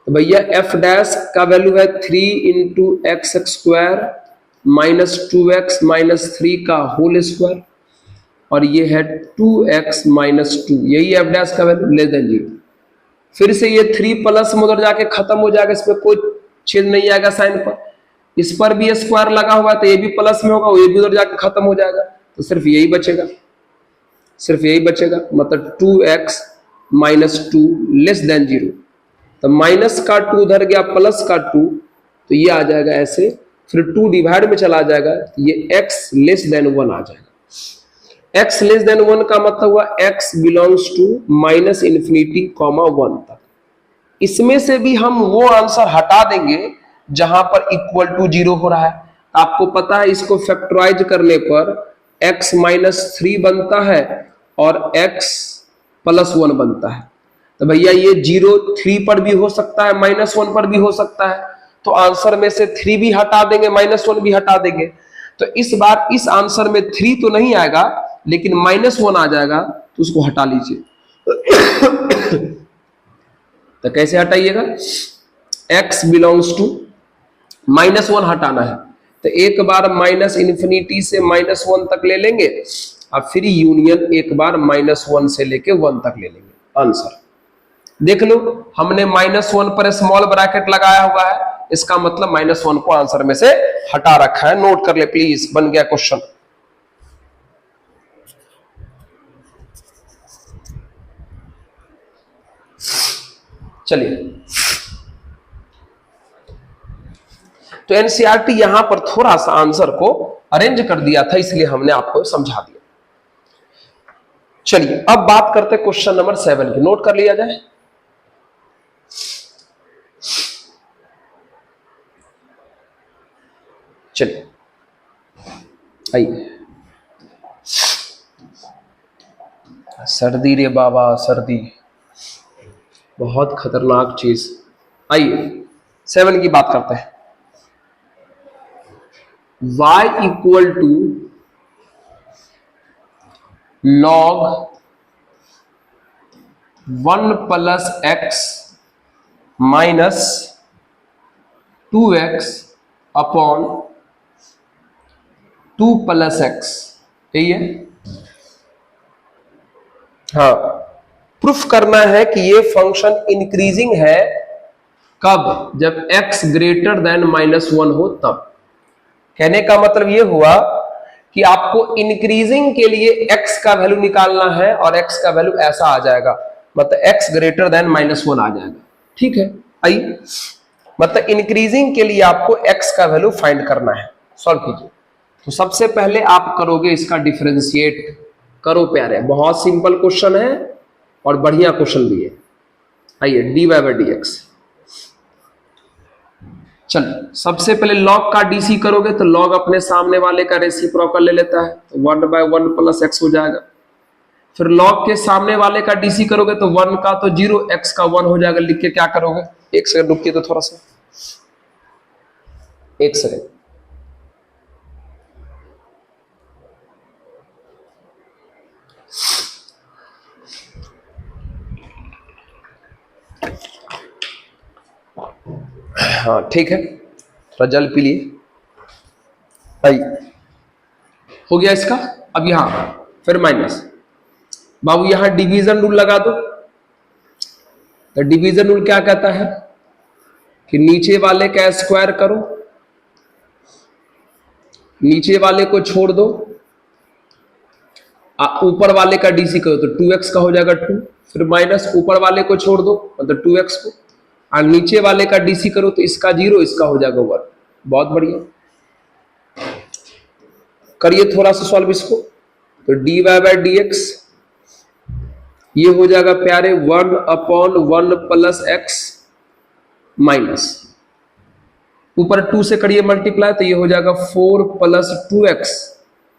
तो भैया f डैश का वैल्यू है 3 into x square minus 2x minus 3 का होल स्क्वायर, और ये है 2x माइनस 2, यही f डैश का वैल्यू लेस देन 0। फिर से ये 3 प्लस में उधर जाके खत्म हो जाएगा, इस पर कोई छेद नहीं आएगा साइन पर। इस पर भी स्क्वायर लगा हुआ है तो ये भी प्लस में होगा, ये भी उधर जाके खत्म हो जाएगा। तो सिर्फ यही बचेगा, सिर्फ यही बचेगा, मतलब 2x माइनस 2 लेस देन 0। तो माइनस का 2 उधर गया, प्लस का 2, तो ये आ जाएगा ऐसे, फिर 2 डिवाइड में चला जाएगा, तो ये x लेस देन 1 आ जाएगा। x लेस देन 1 का मतलब हुआ x belongs to minus infinity comma 1 तक। इसमें से भी हम वो आंसर हटा देंगे जहां पर इक्वल टू 0 हो रहा है। आपको पता है इसको फैक्टराइज करने पर x माइनस 3 बनता है और x प्लस 1 बनता है। तो भैया ये 0 3 पर भी हो सकता है, -1 पर भी हो सकता है। तो आंसर में से 3 भी हटा देंगे, -1 भी हटा देंगे। तो इस बार इस आंसर में 3 तो नहीं आएगा, लेकिन -1 आ जाएगा, तो उसको हटा लीजिए। तो कैसे हटाइएगा, x बिलोंग्स टू -1 हटाना है, तो एक बार माइनस इन्फिनिटी से -1 तक ले लेंगे, और फिर यूनियन एक बार -1 से लेके 1 तक ले लेंगे। आंसर देख लो, हमने -1 पर स्मॉल ब्रैकेट लगाया हुआ है, इसका मतलब -1 को आंसर में से हटा रखा है। नोट कर ले प्लीज, बन गया क्वेश्चन। चलिए, तो एनसीईआरटी यहां पर थोड़ा सा आंसर को अरेंज कर दिया था, इसलिए हमने आपको समझा दिया। चलिए अब बात करते हैं क्वेश्चन नंबर 7 की। नोट कर लिया जाए। चलिए आइए, सर्दी रे बाबा सर्दी, बहुत खतरनाक चीज। आइए 7 की बात करते हैं। y equal to log 1 plus x minus 2x upon 2 plus x, यही है। हाँ, प्रूफ करना है कि ये फंक्शन इंक्रीजिंग है कब, जब x ग्रेटर देन -1 हो तब। कहने का मतलब ये हुआ कि आपको इंक्रीजिंग के लिए x का वैल्यू निकालना है और x का वैल्यू ऐसा आ जाएगा, मतलब x ग्रेटर देन -1 आ जाएगा। ठीक है, आइए, मतलब इंक्रीजिंग के लिए आपको x का वैल्यू फाइंड करना है। सॉल्व कीजिए। तो सबसे पहले आप करोगे इसका डिफरेंशिएट करो प्यारे, बहुत सिंपल क्वेश्चन है और बढ़िया क्वेश्चन भी है। आइए dy/dx, चलिए सबसे पहले log का dc करोगे तो log अपने सामने वाले का रेसिप्रोकल ले लेता है, तो 1/1 प्लस x हो जाएगा। फिर log के सामने वाले का dc करोगे तो 1 का तो 0, x का 1 हो जाएगा। लिख के क्या करोगे, एक सेकंड रुकिए तो थोड़ा सा, एक सेकंड। हाँ ठीक है, थोड़ा जल पी लिए। आइए, हो गया इसका। अब यहां फिर माइनस, बाबू यहां डिवीजन रूल लगा दो। तो डिवीजन रूल क्या कहता है कि नीचे वाले का स्क्वायर करो, नीचे वाले को छोड़ दो, ऊपर वाले का डीसी करो तो 2x का हो जाएगा 2, फिर माइनस ऊपर वाले को छोड़ दो मतलब 2x को, और नीचे वाले का डीसी करो तो इसका 0, इसका हो जाएगा 1। बहुत बढ़िया, करिए थोड़ा सा सॉल्व इसको। तो dy/dx ये हो जाएगा प्यारे 1/1 प्लस एक्स माइनस, ऊपर 2 से करिए मल्टीप्लाई तो ये हो जाएगा 4 प्लस 2x,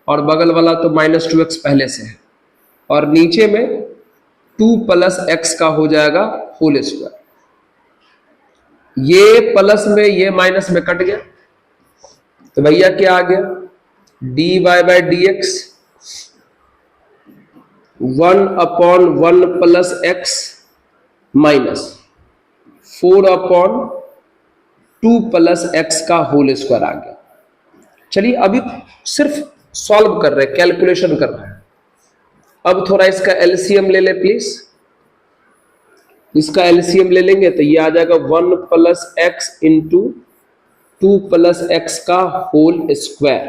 और बगल वाला तो -2x पहले से है, और नीचे में 2 प्लस x का हो जाएगा होल स्क्वायर। ये प्लस में ये माइनस में कट गया, तो भैया क्या आ गया, dy/dx 1/1 plus x minus 4/2 plus x का होल स्क्वायर आ गया। चलिए अभी सिर्फ सॉल्व कर रहे हैं, कैलकुलेशन कर रहे हैं। अब थोड़ा इसका एलसीएम ले ले प्लीज, इसका एलसीएम ले लेंगे तो ये आ जाएगा 1 plus x into 2 plus x का होल स्क्वायर।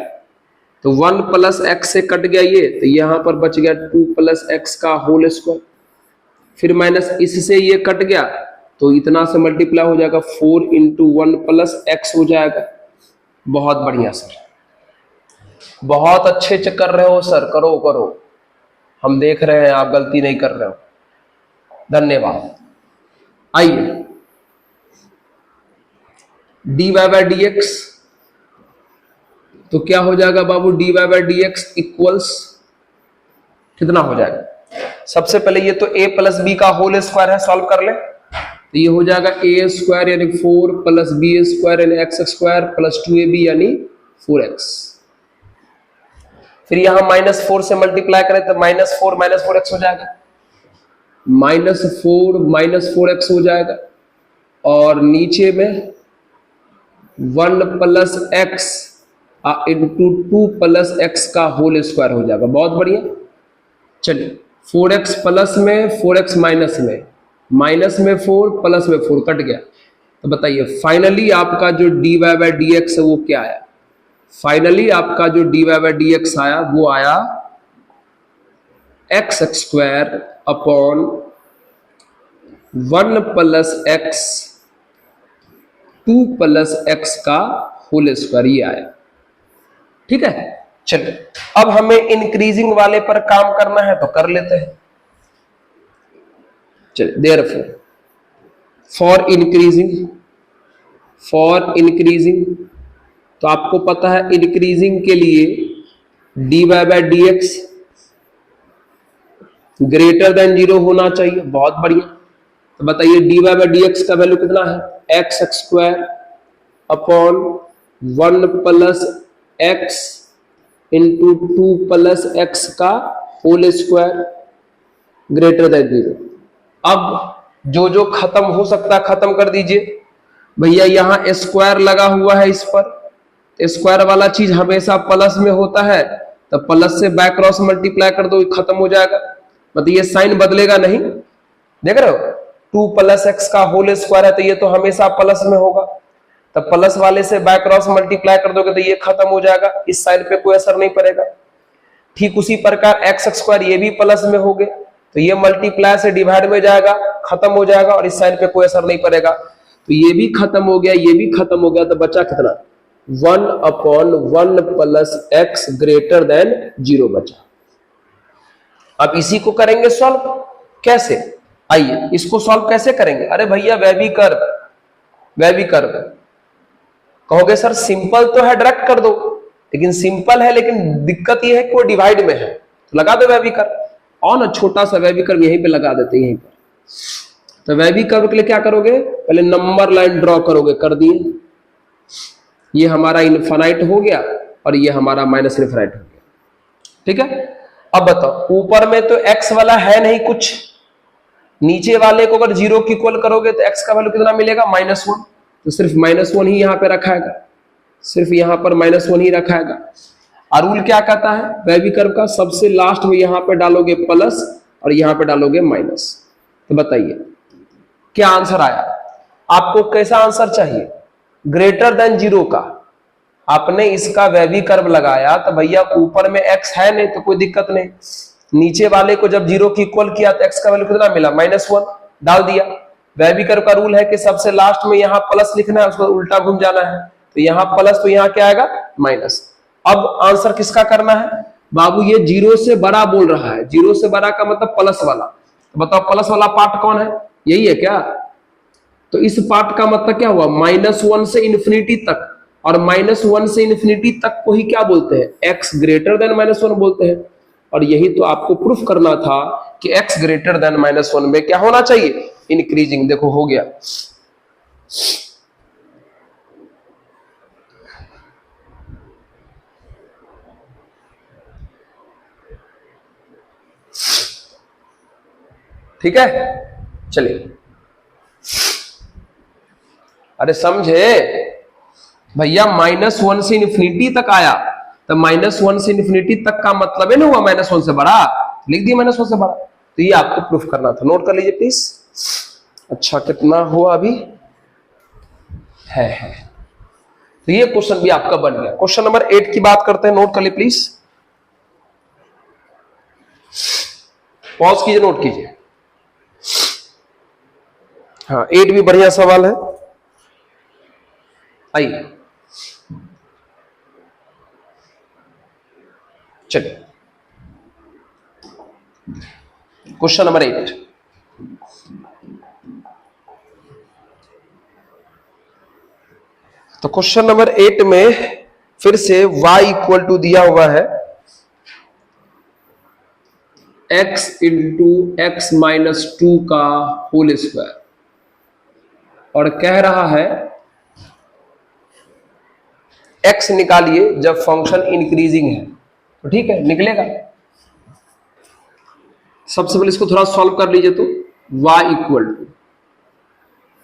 तो 1 प्लस एक्स से कट गया ये, तो यहां पर बच गया 2 प्लस एक्स का होल स्क्वायर, फिर माइनस इससे ये कट गया तो इतना से मल्टीप्लाई हो जाएगा 4 इंटू 1 प्लस एक्स हो जाएगा। बहुत बढ़िया सर, बहुत अच्छे से कर रहे हो सर, करो करो, हम देख रहे हैं आप गलती नहीं कर रहे हो, धन्यवाद। आइए dy/dx तो क्या हो जाएगा बाबू, dy/dx इक्वल्स कितना हो जाएगा, सबसे पहले ये तो a प्लस बी का होल स्क्वायर है, सॉल्व कर ले तो ये हो जाएगा a स्क्वायर यानी 4 प्लस बी स्क्वायर यानी एक्स स्क्वायर प्लस 2ab यानी 4x। फिर यहां -4 से मल्टीप्लाई करें तो -4 4x हो जाएगा, -4 4x हो जाएगा, और नीचे में 1 plus x into 2 plus x का होल स्क्वायर हो जाएगा। बहुत बढ़िया, चलिए 4x प्लस में 4x माइनस में 4 प्लस में 4 कट गया। तो बताइए फाइनली आपका जो dy/dx है वो क्या आया, फाइनली आपका जो dy/dx आया वो आया x square upon 1 plus x 2 plus x का होल स्क्वायर, ये आया। ठीक है, चलिए अब हमें इंक्रीजिंग वाले पर काम करना है तो कर लेते हैं। चलिए देयरफॉर फॉर इंक्रीजिंग तो आपको पता है इंक्रीजिंग के लिए dy by d x greater than 0 होना चाहिए। बहुत बढ़िया। तो बताइए dy बाय डी एक्स का वैल्यू कितना है, x square upon 1 plus x into 2 plus x का होल स्क्वायर ग्रेटर देन 0। अब जो जो खत्म हो सकता है खत्म कर दीजिए। भैया यहाँ स्क्वायर लगा हुआ है इस पर, स्क्वायर वाला चीज हमेशा प्लस में होता है, तो प्लस से बैक क्रॉस मल्टीप्लाई कर दो, खत्म हो जाएगा। मतलब ये साइन बदलेगा नहीं, देख रहे हो, 2 प्लस एक्स का होल स्क्वायर है तो ये तो हमेशा प्लस में होगा, तो प्लस वाले से बैक क्रॉस मल्टीप्लाई कर दोगे तो ये खत्म हो जाएगा, इस साइन पे कोई असर नहीं पड़ेगा। ठीक उसी प्रकार एक्स स्क्वायर ये भी प्लस में हो गए तो ये मल्टीप्लाई से डिवाइड में जाएगा, खत्म हो जाएगा और इस साइन पे कोई असर नहीं पड़ेगा। तो ये भी खत्म हो गया, ये भी खत्म हो गया, तो बचा कितना, 1 upon 1 plus x greater than 0 बचा। अब इसी को करेंगे सॉल्व, कैसे, आइए इसको सॉल्व कैसे करेंगे। अरे भैया वैवी कर्व कहोगे सर सिंपल तो है डायरेक्ट कर दो, लेकिन सिंपल है लेकिन दिक्कत ये है कि वो डिवाइड में है, तो लगा दो वैवी कर्व, और ना छोटा सा वैवी कर्व यहीं पे लगा देते हैं, यहीं पर। तो वैवी कर्व के लिए क्या करोगे, पहले नंबर लाइन ड्रॉ करोगे, कर दिए, ये हमारा इनफाइनाइट हो गया और ये हमारा माइनस इनफाइनाइट हो गया। ठीक है, अब बताओ ऊपर में तो x वाला है नहीं कुछ, नीचे वाले को अगर 0 की इक्वल करोगे तो x का वैल्यू कितना मिलेगा, -1, तो सिर्फ -1 ही यहां पे रखाएगा, सिर्फ यहां पर -1 ही रखाएगा। और रूल क्या कहता है वैवी कर्व का, सबसे लास्ट में यहां पे डालोगे प्लस और यहां पे डालोगे माइनस। तो बताइए क्या आंसर आया, आपको कैसा आंसर चाहिए, ग्रेटर देन 0 का। आपने इसका वैवी कर्व लगाया तो भैया ऊपर में x है नहीं तो कोई दिक्कत नहीं, नीचे वाले को जब 0 की इक्वल किया तो x का वैल्यू कितना मिला, -1 डाल दिया। वैवी कर्व का रूल है कि सबसे लास्ट में यहां प्लस लिखना है, उसको उल्टा घूम जाना है, तो यहां प्लस तो यहां क्या आएगा माइनस। अब आंसर किसका करना है बाबू, ये 0 से बड़ा बोल रहा है, 0 से बड़ा का मतलब प्लस वाला। तो बताओ प्लस वाला पार्ट कौन है, यही है क्या, तो इस पार्ट का मतलब क्या हुआ, -1 से इन्फिनिटी तक, और -1 से इन्फिनिटी तक को ही क्या बोलते हैं, x ग्रेटर देन -1 बोलते हैं। और यही तो आपको प्रूफ करना था कि x ग्रेटर देन -1 में क्या होना चाहिए, इंक्रीजिंग। देखो हो गया। ठीक है, चलिए, अरे समझे भैया, -1 से इन्फिनिटी तक आया, तो -1 से इन्फिनिटी तक का मतलब है ना हुआ -1 से बड़ा, लिख दिया -1 से बड़ा। तो ये आपको प्रूफ करना था, नोट कर लीजिए प्लीज। अच्छा कितना हुआ अभी है। तो ये क्वेश्चन भी आपका बन गया। क्वेश्चन नंबर 8 की बात करते हैं, नोट कर लीजिए प्लीज, पॉज कीजिए, नोट कीजिए। हाँ 8 भी बढ़िया सवाल है, आइए चलिए क्वेश्चन नंबर 8। तो क्वेश्चन नंबर 8 में फिर से y इक्वल टू दिया हुआ है x इंटू एक्स माइनस 2 का होल स्क्वायर, और कह रहा है x निकालिए जब फंक्शन इंक्रीजिंग है। तो ठीक है, निकलेगा। सबसे पहले इसको थोड़ा सॉल्व कर लीजिए, तो y इक्वल टू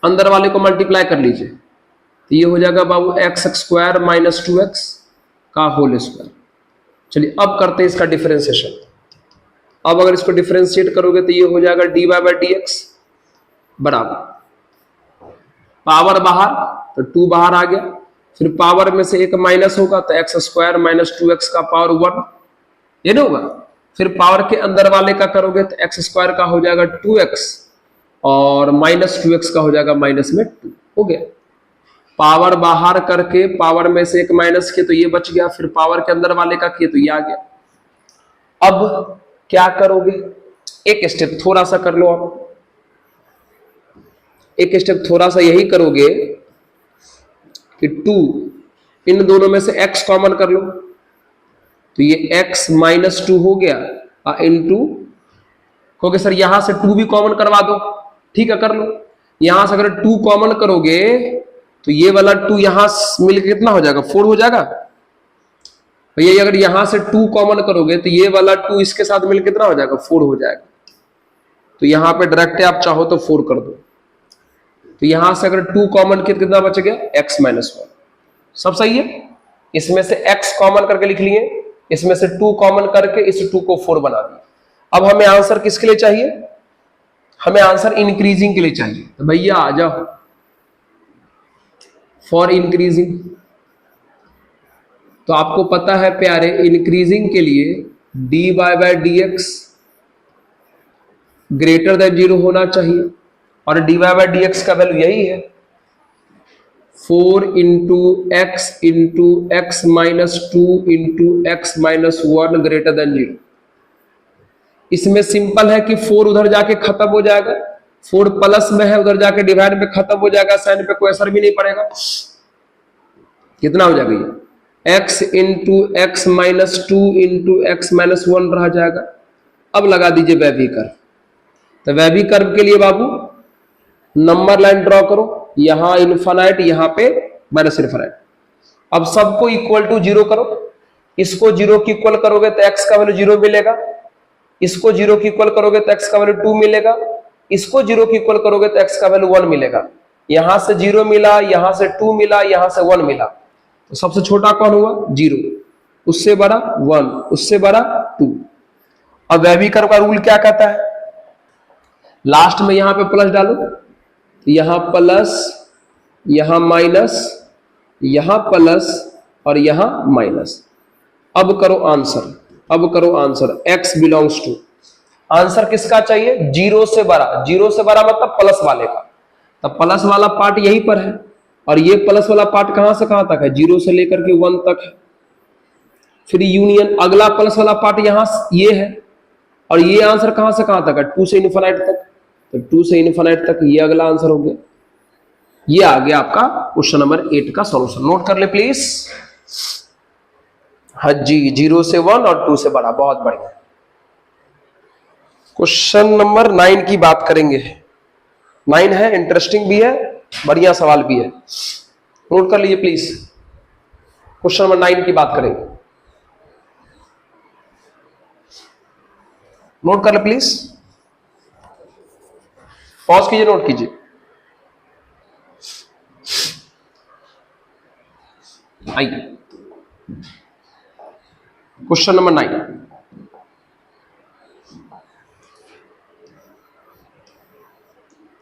अंदर वाले को मल्टीप्लाई कर लीजिए, तो ये हो जाएगा बाबू एक्स स्क्वायर माइनस 2x का होल स्क्वायर। चलिए अब करते हैं इसका डिफरेंशिएशन। अब अगर इसको डिफरेंशिएट करोगे तो ये हो जाएगा dy बाई डी एक्स बराबर पावर बाहर, तो 2 बाहर आ गया, फिर पावर में से एक माइनस होगा तो एक्स स्क्वायर माइनस 2x का पावर 1, ये ना होगा। फिर पावर के अंदर वाले का करोगे तो एक्स स्क्वायर का हो जाएगा 2x और माइनस 2x का हो जाएगा माइनस में 2, हो गया। पावर बाहर करके पावर में से एक माइनस किए तो ये बच गया, फिर पावर के अंदर वाले का किए तो ये आ गया। अब क्या करोगे, एक स्टेप थोड़ा सा कर लो आप, एक स्टेप थोड़ा सा यही करोगे कि 2 इन दोनों में से x कॉमन कर लो, तो ये x माइनस 2 हो गया इंटू हो गया। सर यहां से 2 भी कॉमन करवा दो, ठीक है कर लो। यहां से अगर 2 कॉमन करोगे तो ये वाला 2 यहां मिलकर कितना हो जाएगा, 4 हो जाएगा भैया। अगर यहां से 2 कॉमन करोगे तो ये वाला 2 इसके साथ मिलकर कितना हो जाएगा, 4 हो जाएगा। तो यहां पे डायरेक्ट आप चाहो तो 4 कर दो। तो यहां से अगर 2 कॉमन किया कितना बच गया, x माइनस 1। सब सही है। इसमें से x कॉमन करके लिख लिए, इसमें से 2 कॉमन करके इस 2 को 4 बना दिया। अब हमें आंसर किसके लिए चाहिए, हमें आंसर इंक्रीजिंग के लिए चाहिए। तो भैया आ जाओ फॉर इंक्रीजिंग। तो आपको पता है प्यारे, इंक्रीजिंग के लिए dy by dx greater than 0 होना चाहिए, और dy बाय dx का वैल्यू यही है 4 into x minus 2 into x minus 1 greater than 0। इसमें सिंपल है कि 4 उधर जाके खत्म हो जाएगा, 4 प्लस में है, उधर जाके डिवाइड में खत्म हो जाएगा, साइन पे कोई असर भी नहीं पड़ेगा। कितना हो जाएगा ये, x into x minus 2 into x minus 1 रह जाएगा। अब लगा दीजिए वेवी कर्व। तो वेवी कर्व के लिए बाबू नंबर लाइन ड्रॉ करो, यहां इनफाइनाइट, यहां पे माइनस इनफाइनाइट। अब सबको इक्वल टू 0 करो, इसको 0 की इक्वल करोगे तो x का वैल्यू 0 मिलेगा, इसको 0 की इक्वल करोगे तो x का वैल्यू 2 मिलेगा, इसको 0 की इक्वल करोगे तो x का वैल्यू 1 मिलेगा। यहां से 0 मिला, यहां से 2 मिला, यहां से 1 मिला, तो सबसे छोटा कौन हुआ, 0, उससे बड़ा 1, उससे बड़ा 2। अब वेवी कर्व का रूल क्या कहता है, लास्ट में यहां पे प्लस डालो, यहां प्लस, यहां माइनस, यहां प्लस और यहां माइनस। अब करो आंसर, अब करो answer, x belongs to, answer किसका चाहिए, 0 से बड़ा। 0 से बड़ा मतलब प्लस वाले का, तो प्लस वाला पार्ट यहीं पर है, और ये प्लस वाला पार्ट कहां से कहां तक है, 0 से लेकर के 1 तक है। फिर यूनियन अगला प्लस वाला पार्ट यहां ये है, और ये आंसर कहां से कहां तक है, 2 से इनफिनिट तक, तो 2 से इनफिनिट तक ये अगला आंसर हो गया। ये आ गया आपका क्वेश्चन नंबर 8 का सॉल्यूशन। नोट कर ले प्लीज। हाँ जी, 0 से 1 और 2 से बड़ा, बहुत बढ़िया। क्वेश्चन नंबर 9 की बात करेंगे। 9 है, इंटरेस्टिंग भी है, बढ़िया सवाल भी है। नोट कर लीजिए प्लीज, क्वेश्चन नंबर 9 की बात करेंगे। नोट कर ले प्लीज, पॉज कीजिए, नोट कीजिए। आइए क्वेश्चन नंबर 9।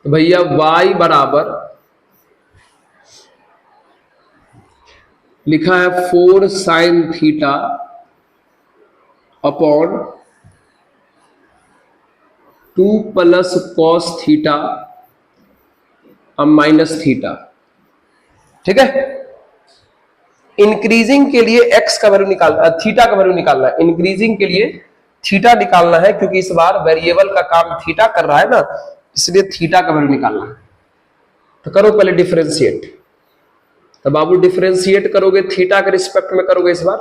भैया y बराबर लिखा है 4 sine theta upon 2 plus cos theta minus theta, ठीक है। इंक्रीजिंग के लिए x का वैल्यू निकालना, थीटा का वैल्यू निकालना है। इंक्रीजिंग के लिए थीटा निकालना है, क्योंकि इस बार वेरिएबल का काम थीटा कर रहा है ना, इसलिए थीटा का वैल्यू निकालना है। तो करो पहले डिफरेंशिएट। तो बाबू डिफरेंशिएट करोगे थीटा के रिस्पेक्ट में करोगे इस बार,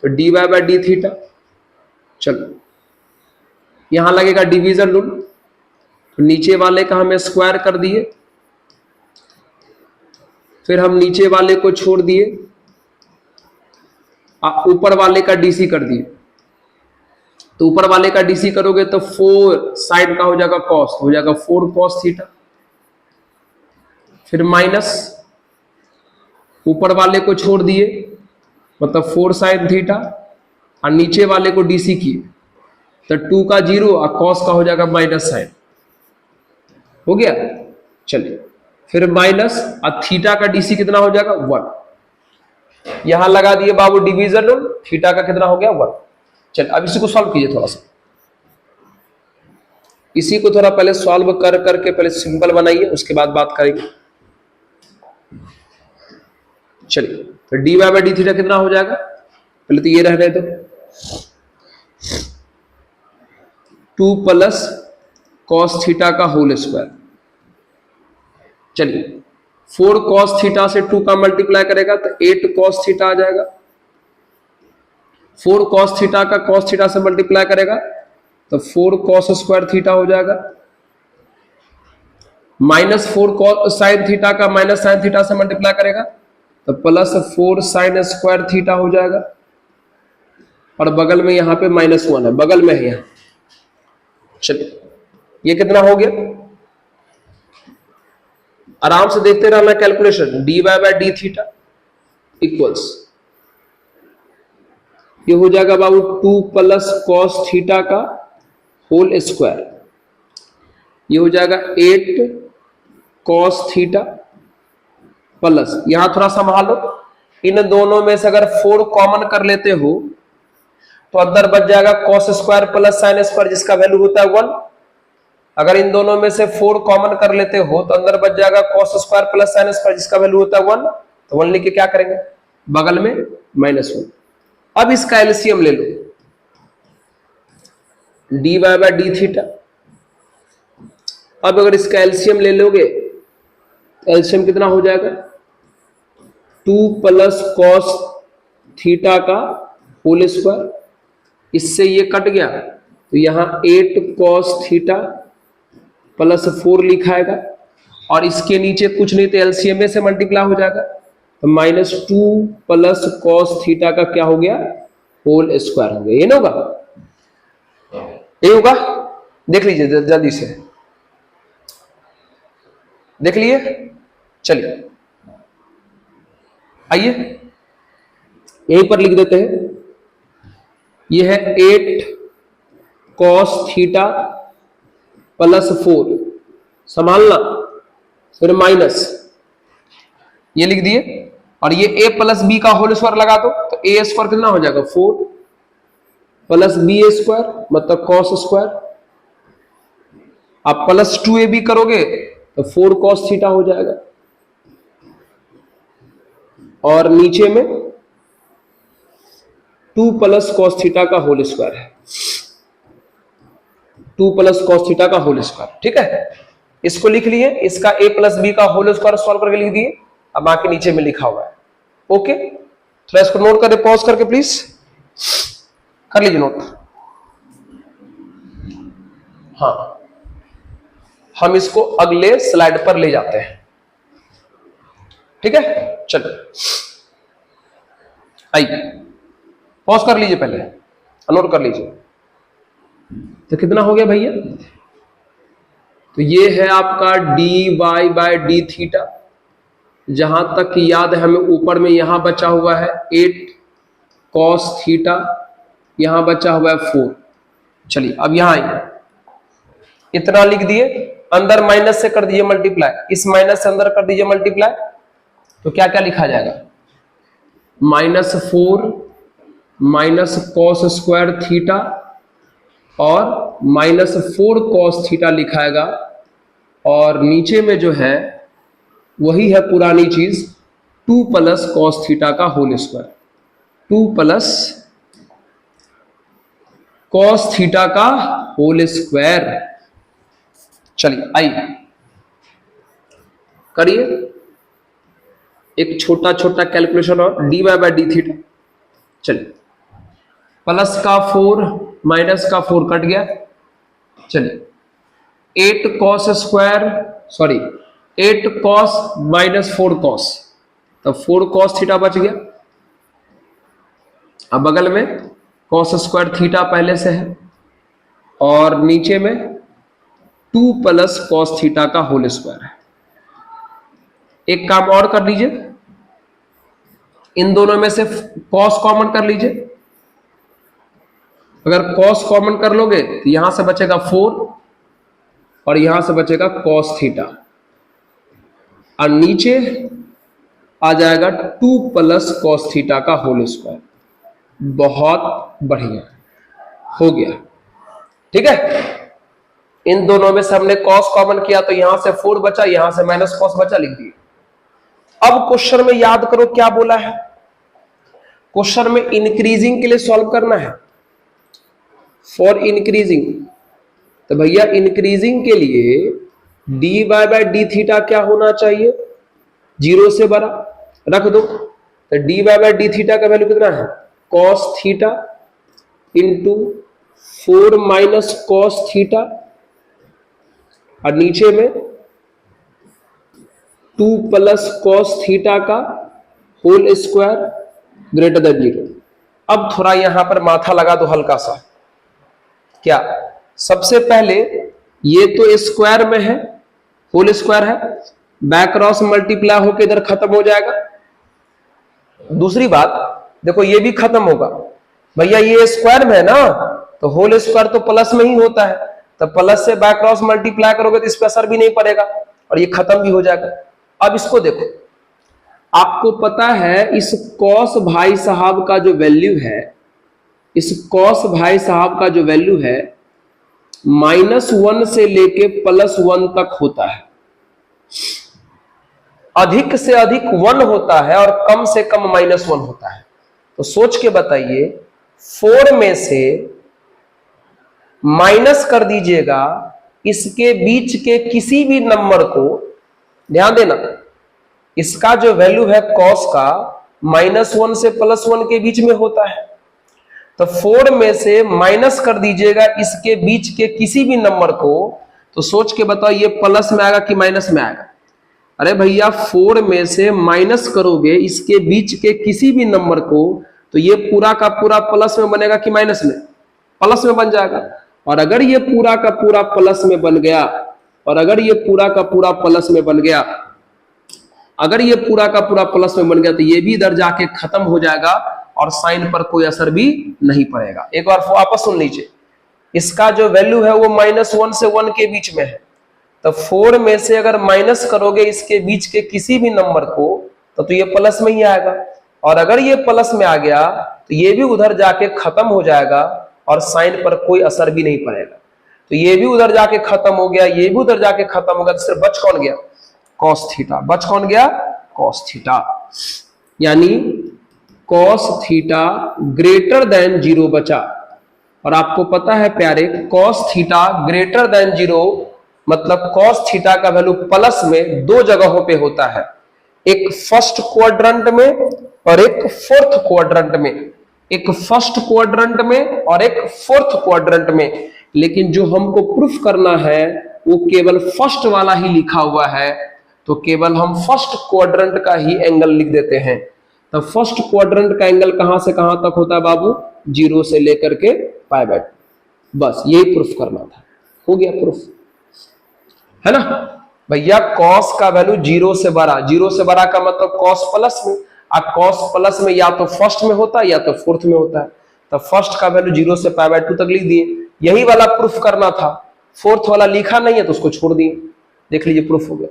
तो dy बाय डी थीटा। चलो यहां लगेगा डिवीजन रूल, तो नीचे वाले का हमें स्क्वायर कर दिए, फिर हम नीचे वाले को छोड़ दिए, ऊपर वाले का डीसी कर दिए। तो ऊपर वाले का डीसी करोगे तो 4 साइन का हो जाएगा कॉस, हो जाएगा 4 कॉस थीटा, फिर माइनस, ऊपर वाले को छोड़ दिए मतलब 4 साइन थीटा, और नीचे वाले को डीसी किए, तो 2 का 0 और कॉस का हो जाएगा माइनस साइन, हो गया। चलिए फिर माइनस, और थीटा का डीसी कितना हो जाएगा 1। यहां लगा दिए बाबू डिवीजन रूल, थीटा का कितना हो गया 1। चल अब इसी को सॉल्व कीजिए थोड़ा सा, इसी को थोड़ा पहले सॉल्व कर करके पहले सिंपल बनाइए, उसके बाद बात करेंगे। चलिए तो d y by d theta कितना हो जाएगा, पहले तो ये रहने दो, 2 प्लस कॉस थीटा का होल स्क्वायर। चलिए 4 cos थीटा से 2 का मल्टीप्लाई करेगा तो 8 cos थीटा आ जाएगा। 4 cos थीटा का cos थीटा से मल्टीप्लाई करेगा तो 4 cos स्क्वायर थीटा हो जाएगा। -4 cos साइन थीटा का माइनस साइन थीटा से मल्टीप्लाई करेगा तो +4 साइन स्क्वायर थीटा हो जाएगा। और बगल में यहां पे -1 है, बगल में है यहां। चलिए ये कितना हो गया, आराम से देखते रहना calculation. dy by d theta equals, ये हो जाएगा बाबू 2 प्लस कॉस थीटा का होल स्क्वायर, ये हो जाएगा 8 कॉस थीटा प्लस, यहां थोड़ा संभालो, इन दोनों में से अगर 4 कॉमन कर लेते हो तो अंदर बच जाएगा cos square plus sine square जिसका वैल्यू होता है 1। अगर इन दोनों में से 4 कॉमन कर लेते हो तो अंदर बच जाएगा cos square plus sine square जिसका वैल्यू होता है 1। तो 1 लेके क्या करेंगे, बगल में -1। अब इसका एलसीएम ले लो, dy बाय डी थीटा। अब अगर इसका एलसीएम ले लोगे तो एलसीएम कितना हो जाएगा, 2 प्लस कॉस थीटा का होल स्क्वायर, इससे ये कट गया तो यहां 8 cos थीटा प्लस 4 लिखाएगा और इसके नीचे कुछ नहीं तो एलसीएम से मल्टीप्लाई हो जाएगा तो -2 प्लस कॉस थीटा का क्या हो गया, होल स्क्वायर हो गया। ये ना होगा, ये होगा, देख लीजिए जल्दी से, देख लिए। चलिए आइए यहीं पर लिख देते हैं, ये है 8 cos थीटा प्लस 4, संभालना, फिर माइनस, ये लिख दिए, और ये a प्लस बी का होल स्क्वायर लगा दो तो a स्क्वायर कितना हो जाएगा 4 प्लस बी स्क्वायर मतलब cos स्क्वायर, आप प्लस 2ab करोगे तो 4 cos थीटा हो जाएगा, और नीचे में 2 प्लस cos थीटा का होल स्क्वायर है, 2 प्लस cos थीटा का होल स्क्वायर। ठीक है, इसको लिख लिए, इसका a प्लस बी का होल स्क्वायर सॉल्व करके लिख दिए, अब बाकी नीचे में लिखा हुआ है। ओके, थोड़ा इसको नोट करें, पॉज करके प्लीज कर लीजिए नोट। हाँ, हम इसको अगले स्लाइड पर ले जाते हैं। ठीक है, चलो आइए, पॉज कर लीजिए, पहले नोट कर लीजिए। तो कितना हो गया भैया, तो ये है आपका dy बाय डी थीटा, जहां तक याद है हमें ऊपर में यहां बचा हुआ है 8 cos थीटा, यहां बचा हुआ है 4। चलिए अब यहां आइए, इतना लिख दिए, अंदर माइनस से कर दीजिए मल्टीप्लाई, इस माइनस से अंदर कर दीजिए मल्टीप्लाई, तो क्या क्या लिखा जाएगा, -4 माइनस कॉस स्क्वायर थीटा और -4 cos थीटा लिखाएगा, और नीचे में जो है वही है पुरानी चीज 2 प्लस cos थीटा का whole square, 2 plus cos theta का होल स्क्वायर। चलिए आइए करिए एक छोटा छोटा कैलकुलेशन और dy बाय डी थीटा। चलिए प्लस का 4 माइनस का 4 कट गया, चलिए 8 cos square, sorry 8 cos minus 4 cos, तो 4 cos थीटा बच गया। अब बगल में cos स्क्वायर थीटा पहले से है, और नीचे में 2 प्लस cos थीटा का होल स्क्वायर है। एक काम और कर लीजिए, इन दोनों में से cos कॉमन कर लीजिए, अगर cos कॉमन कर लोगे तो यहां से बचेगा 4 और यहां से बचेगा cos थीटा, और नीचे आ जाएगा 2 प्लस cos थीटा का होल स्क्वायर। बहुत बढ़िया हो गया, ठीक है। इन दोनों में से हमने cos कॉमन किया तो यहां से 4 बचा, यहां से माइनस cos बचा, लिख दिए। अब क्वेश्चन में याद करो क्या बोला है, क्वेश्चन में इंक्रीजिंग के लिए सॉल्व करना है, फॉर इंक्रीजिंग। तो भैया इंक्रीजिंग के लिए dy बाय डी थीटा क्या होना चाहिए, जीरो से बड़ा रख दो, तो d y by d theta का वैल्यू कितना है, cos theta into 4 minus cos theta, और नीचे में 2 प्लस कॉस थीटा का whole square greater than zero. अब थोड़ा यहां पर माथा लगा दो हल्का सा, क्या सबसे पहले ये तो स्क्वायर में है, होल स्क्वायर है, बैक क्रॉस मल्टीप्लाई होकर इधर खत्म हो जाएगा। दूसरी बात देखो ये भी खत्म होगा, भैया ये स्क्वायर में है ना, तो होल स्क्वायर तो प्लस में ही होता है, तो प्लस से बैक क्रॉस मल्टीप्लाई करोगे तो इस पर असर भी नहीं पड़ेगा और ये खत्म भी हो जाएगा। अब इसको देखो, आपको पता है इस कॉस भाई साहब का जो वैल्यू है, इस कॉस भाई साहब का जो वैल्यू है -1 से लेके +1 तक होता है, अधिक से अधिक 1 होता है और कम से कम -1 होता है। तो सोच के बताइए 4 में से माइनस कर दीजिएगा इसके बीच के किसी भी नंबर को, ध्यान देना इसका जो वैल्यू है कॉस का -1 से +1 के बीच में होता है, तो 4 में से माइनस कर दीजिएगा इसके बीच के किसी भी नंबर को, तो सोच के बताओ ये प्लस में आएगा कि माइनस में आएगा। अरे भैया 4 में से माइनस करोगे इसके बीच के किसी भी नंबर को, तो ये पूरा का पूरा प्लस में बनेगा कि माइनस में, प्लस में बन जाएगा। और अगर ये पूरा का पूरा प्लस में बन गया, और अगर ये पूरा का पूरा प्लस में बन गया, अगर ये पूरा का पूरा प्लस में बन गया, तो ये भी इधर जाके खत्म हो जाएगा और साइन पर कोई असर भी नहीं पड़ेगा। एक बार वापस सुन लीजिए, इसका जो वैल्यू है वो -1 से 1 के बीच में है, तो 4 में से अगर माइनस करोगे इसके बीच के किसी भी नंबर को, तो ये प्लस में ही आएगा, और अगर ये प्लस में आ गया तो ये भी उधर जाके खत्म हो जाएगा और साइन पर कोई असर भी नहीं पड़ेगा। तो ये भी उधर जाके खत्म हो गया, ये भी उधर जाके खत्म हो गया, तो सिर्फ बच कौन गया, कॉस थीटा। बच कौन गया, कॉस थीटा, यानी कॉस थीटा ग्रेटर देन 0 बचा। और आपको पता है प्यारे, कॉस थीटा ग्रेटर देन 0 मतलब कॉस थीटा का वैल्यू प्लस में 2 जगहों पे होता है, एक फर्स्ट क्वाड्रेंट में और एक फोर्थ क्वाड्रेंट में, एक फर्स्ट क्वाड्रेंट में और एक फोर्थ क्वाड्रेंट में। लेकिन जो हमको प्रूफ करना है वो केवल फर्स्ट वाला ही लिखा हुआ है, तो केवल हम फर्स्ट क्वाड्रेंट का ही एंगल लिख देते हैं। तो फर्स्ट क्वाड्रेंट का एंगल कहां से कहां तक होता है बाबू, 0 से लेकर के π/2। बस यही प्रूफ करना था, हो गया प्रूफ, है ना भैया। कॉस का वैल्यू 0 से बड़ा, 0 से बड़ा का मतलब कॉस प्लस में, अब कॉस प्लस में या तो फर्स्ट में होता है या तो फोर्थ में होता है, तो फर्स्ट का वैल्यू 0 से π/2 तक लिख दिए, यही वाला प्रूफ करना था। फोर्थ वाला लिखा नहीं है तो उसको छोड़ दिए, देख लीजिए प्रूफ हो गया।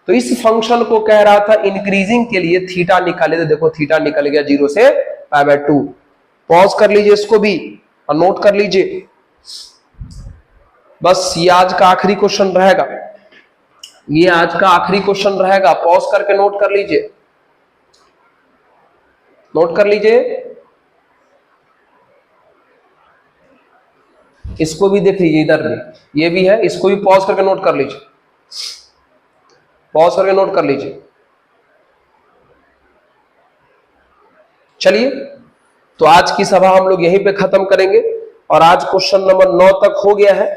तो इस फंक्शन को कह रहा था इंक्रीजिंग के लिए थीटा निकाले, तो देखो थीटा निकल गया 0 से π/2। पॉज कर लीजिए इसको भी और नोट कर लीजिए, बस ये आज का आखिरी क्वेश्चन रहेगा, ये आज का आखिरी क्वेश्चन रहेगा। पॉज करके नोट कर लीजिए, नोट कर लीजिए, इसको भी देख लीजिए, इधर भी ये भी है, इसको भी पॉज करके नोट कर लीजिए, पॉज करके नोट कर लीजिए। चलिए, तो आज की सभा हम लोग यहीं पे खत्म करेंगे, और आज क्वेश्चन नंबर 9 तक हो गया है।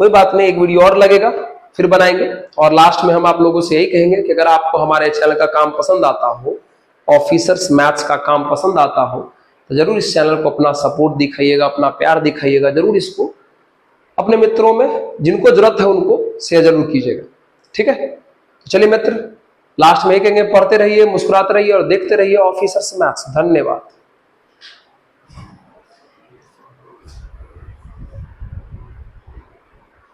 कोई बात नहीं, एक वीडियो और लगेगा फिर बनाएंगे। और लास्ट में हम आप लोगों से यही कहेंगे कि अगर आपको हमारे चैनल का काम पसंद आता हो, ऑफिसर्स मैथ्स का काम पसंद आता हो, तो जरूर इस चैनल को अपना सपोर्ट दिखाइएगा, अपना प्यार दिखाइएगा, जरूर इसको अपने मित्रों में जिनको जरूरत है उनको शेयर जरूर कीजिएगा, ठीक है। तो चलिए मित्र, लास्ट में कहेंगे, पढ़ते रहिए, मुस्कुराते रहिए और देखते रहिए ऑफिसर्स मैथ्स। धन्यवाद।